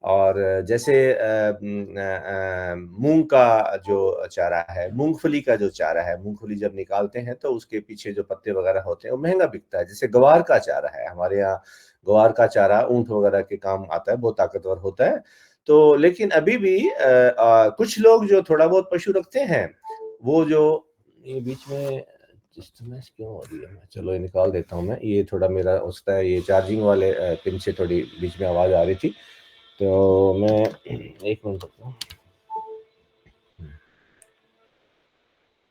और जैसे मूंग का जो चारा है, मूंगफली का जो चारा है, मूंगफली जब निकालते हैं तो उसके पीछे जो पत्ते वगैरह होते हैं वो महंगा बिकता है। जैसे गवार का चारा है, हमारे यहाँ गवार का चारा ऊंट वगैरह के काम आता है, बहुत ताकतवर होता है। तो लेकिन अभी भी कुछ लोग जो थोड़ा बहुत पशु रखते हैं, वो जो ये बीच में डिस्टर्बेंस क्यों हो रही है, चलो ये निकाल देता हूँ मैं, ये थोड़ा मेरा हो सकता है ये चार्जिंग वाले पिन से थोड़ी बीच में आवाज आ रही थी। तो मैं एक मिनट रुकता हूँ,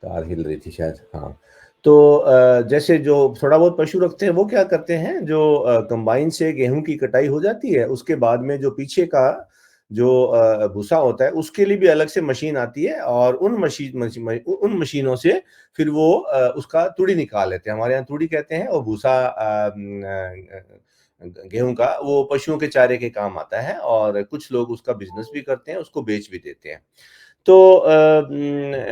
तार हिल रही थी शायद, हाँ। तो जैसे जो थोड़ा बहुत पशु रखते हैं वो क्या करते हैं, जो कंबाइन से गेहूं की कटाई हो जाती है उसके बाद में जो पीछे का जो भूसा होता है उसके लिए भी अलग से मशीन आती है, और उन मशीनों से फिर वो उसका तुड़ी निकाल लेते हैं। हमारे यहाँ तुड़ी कहते हैं, और भूसा गेहूं का वो पशुओं के चारे के काम आता है, और कुछ लोग उसका बिजनेस भी करते हैं, उसको बेच भी देते हैं। तो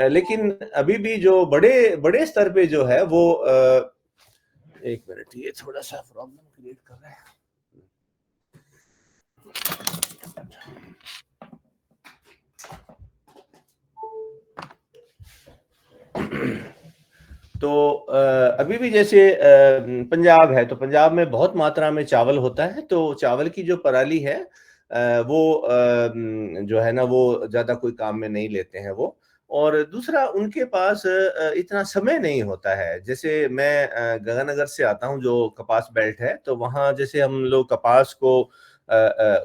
लेकिन अभी भी जो बड़े बड़े स्तर पे जो है वो एक मिनट, ये थोड़ा सा प्रॉब्लम क्रिएट कर रहा है। तो अभी भी जैसे पंजाब है, तो पंजाब में बहुत मात्रा में चावल होता है। तो चावल की जो पराली है वो जो है ना वो ज्यादा कोई काम में नहीं लेते हैं वो। और दूसरा, उनके पास इतना समय नहीं होता है। जैसे मैं गंगानगर से आता हूँ, जो कपास बेल्ट है, तो वहाँ जैसे हम लोग कपास को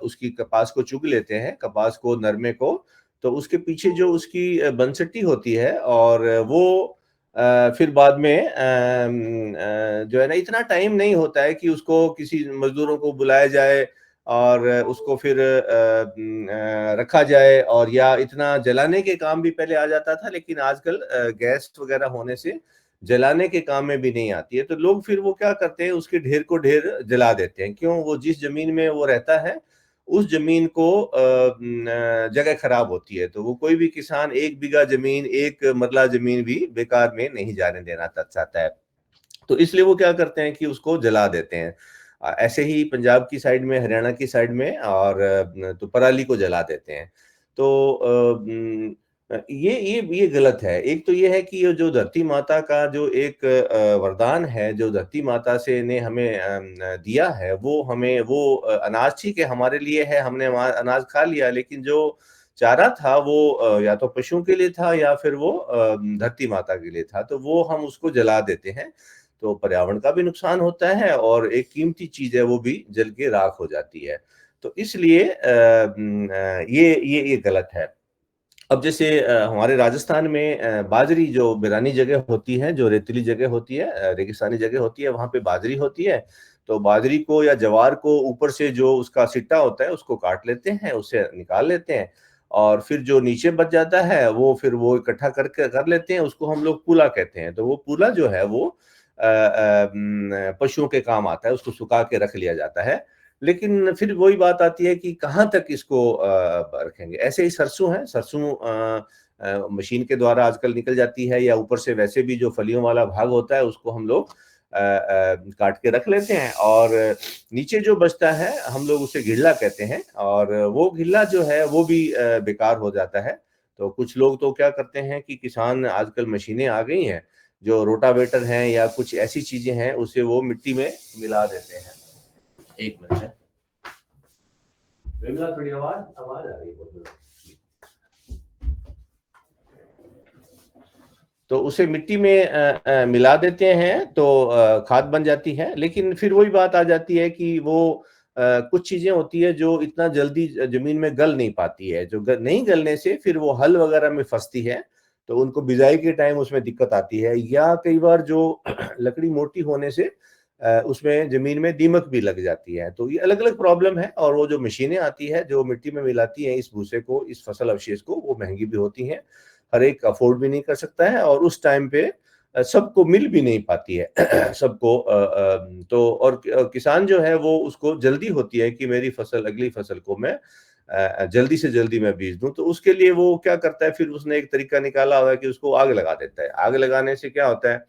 उसकी कपास को चुग लेते हैं, कपास को, नरमे को, तो उसके पीछे जो उसकी बंसटी होती है, और वो फिर बाद में जो है ना इतना टाइम नहीं होता है कि उसको किसी मजदूरों को बुलाया जाए और उसको फिर रखा जाए, और या इतना जलाने के काम भी पहले आ जाता था, लेकिन आजकल गैस वगैरह होने से जलाने के काम में भी नहीं आती है। तो लोग फिर वो क्या करते हैं, उसके ढेर को ढेर जला देते हैं। क्यों? वो जिस जमीन में वो रहता है उस जमीन को जगह खराब होती है, तो वो कोई भी किसान 1 बीघा जमीन, 1 मरला जमीन भी बेकार में नहीं जाने देना चाहता है। तो इसलिए वो क्या करते हैं कि उसको जला देते हैं। ऐसे ही पंजाब की साइड में, हरियाणा की साइड में, और तो पराली को जला देते हैं। तो ये गलत है। एक तो ये है कि ये जो धरती माता का जो एक वरदान है, जो धरती माता से ने हमें दिया है, वो हमें वो अनाज ठीक है हमारे लिए है, हमने अनाज खा लिया, लेकिन जो चारा था वो या तो पशुओं के लिए था या फिर वो धरती माता के लिए था, तो वो हम उसको जला देते हैं। तो पर्यावरण का भी नुकसान होता है, और एक कीमती चीज है वो भी जल के राख हो जाती है। तो इसलिए ये गलत है। अब जैसे हमारे राजस्थान में बाजरी, जो बिरानी जगह होती है, जो रेतीली जगह होती है, रेगिस्तानी जगह होती है, वहां पे बाजरी होती है। तो बाजरी को या ज्वार को ऊपर से जो उसका सिट्टा होता है उसको काट लेते हैं, उसे निकाल लेते हैं, और फिर जो नीचे बच जाता है वो फिर वो इकट्ठा करके कर लेते हैं, उसको हम लोग पूला कहते हैं। तो वो पूला जो है वो पशुओं के काम आता है, उसको सुखा के रख लिया जाता है। लेकिन फिर वही बात आती है कि कहाँ तक इसको रखेंगे। ऐसे ही सरसों है, सरसों मशीन के द्वारा आजकल निकल जाती है, या ऊपर से वैसे भी जो फलियों वाला भाग होता है उसको हम लोग काट के रख लेते हैं, और नीचे जो बचता है हम लोग उसे घिल्ला कहते हैं, और वो घिल्ला जो है वो भी बेकार हो जाता है। तो कुछ लोग तो क्या करते हैं कि किसान, आजकल मशीनें आ गई हैं जो रोटावेटर हैं या कुछ ऐसी चीजें हैं, उसे वो मिट्टी में मिला देते हैं। एक मिनट है, थोड़ी आवाज आ रही है। तो उसे मिट्टी में मिला देते हैं तो खाद बन जाती है। लेकिन फिर वही बात आ जाती है कि वो कुछ चीजें होती है जो इतना जल्दी जमीन में गल नहीं पाती है, जो नहीं गलने से फिर वो हल वगैरह में फंसती है, तो उनको बिजाई के टाइम उसमें दिक्कत आती है। या कई बार जो लकड़ी मोटी होने से उसमें जमीन में दीमक भी लग जाती है। तो ये अलग अलग प्रॉब्लम है। और वो जो मशीनें आती है जो मिट्टी में मिलाती हैं इस भूसे को, इस फसल अवशेष को, वो महंगी भी होती हैं, हर एक अफोर्ड भी नहीं कर सकता है, और उस टाइम पे सबको मिल भी नहीं पाती है सबको। तो और किसान जो है वो, उसको जल्दी होती है कि मेरी फसल, अगली फसल को मैं जल्दी से जल्दी मैं बीज दूं। तो उसके लिए वो क्या करता है, फिर उसने एक तरीका निकाला हुआ है कि उसको आग लगा देता है। आग लगाने से क्या होता है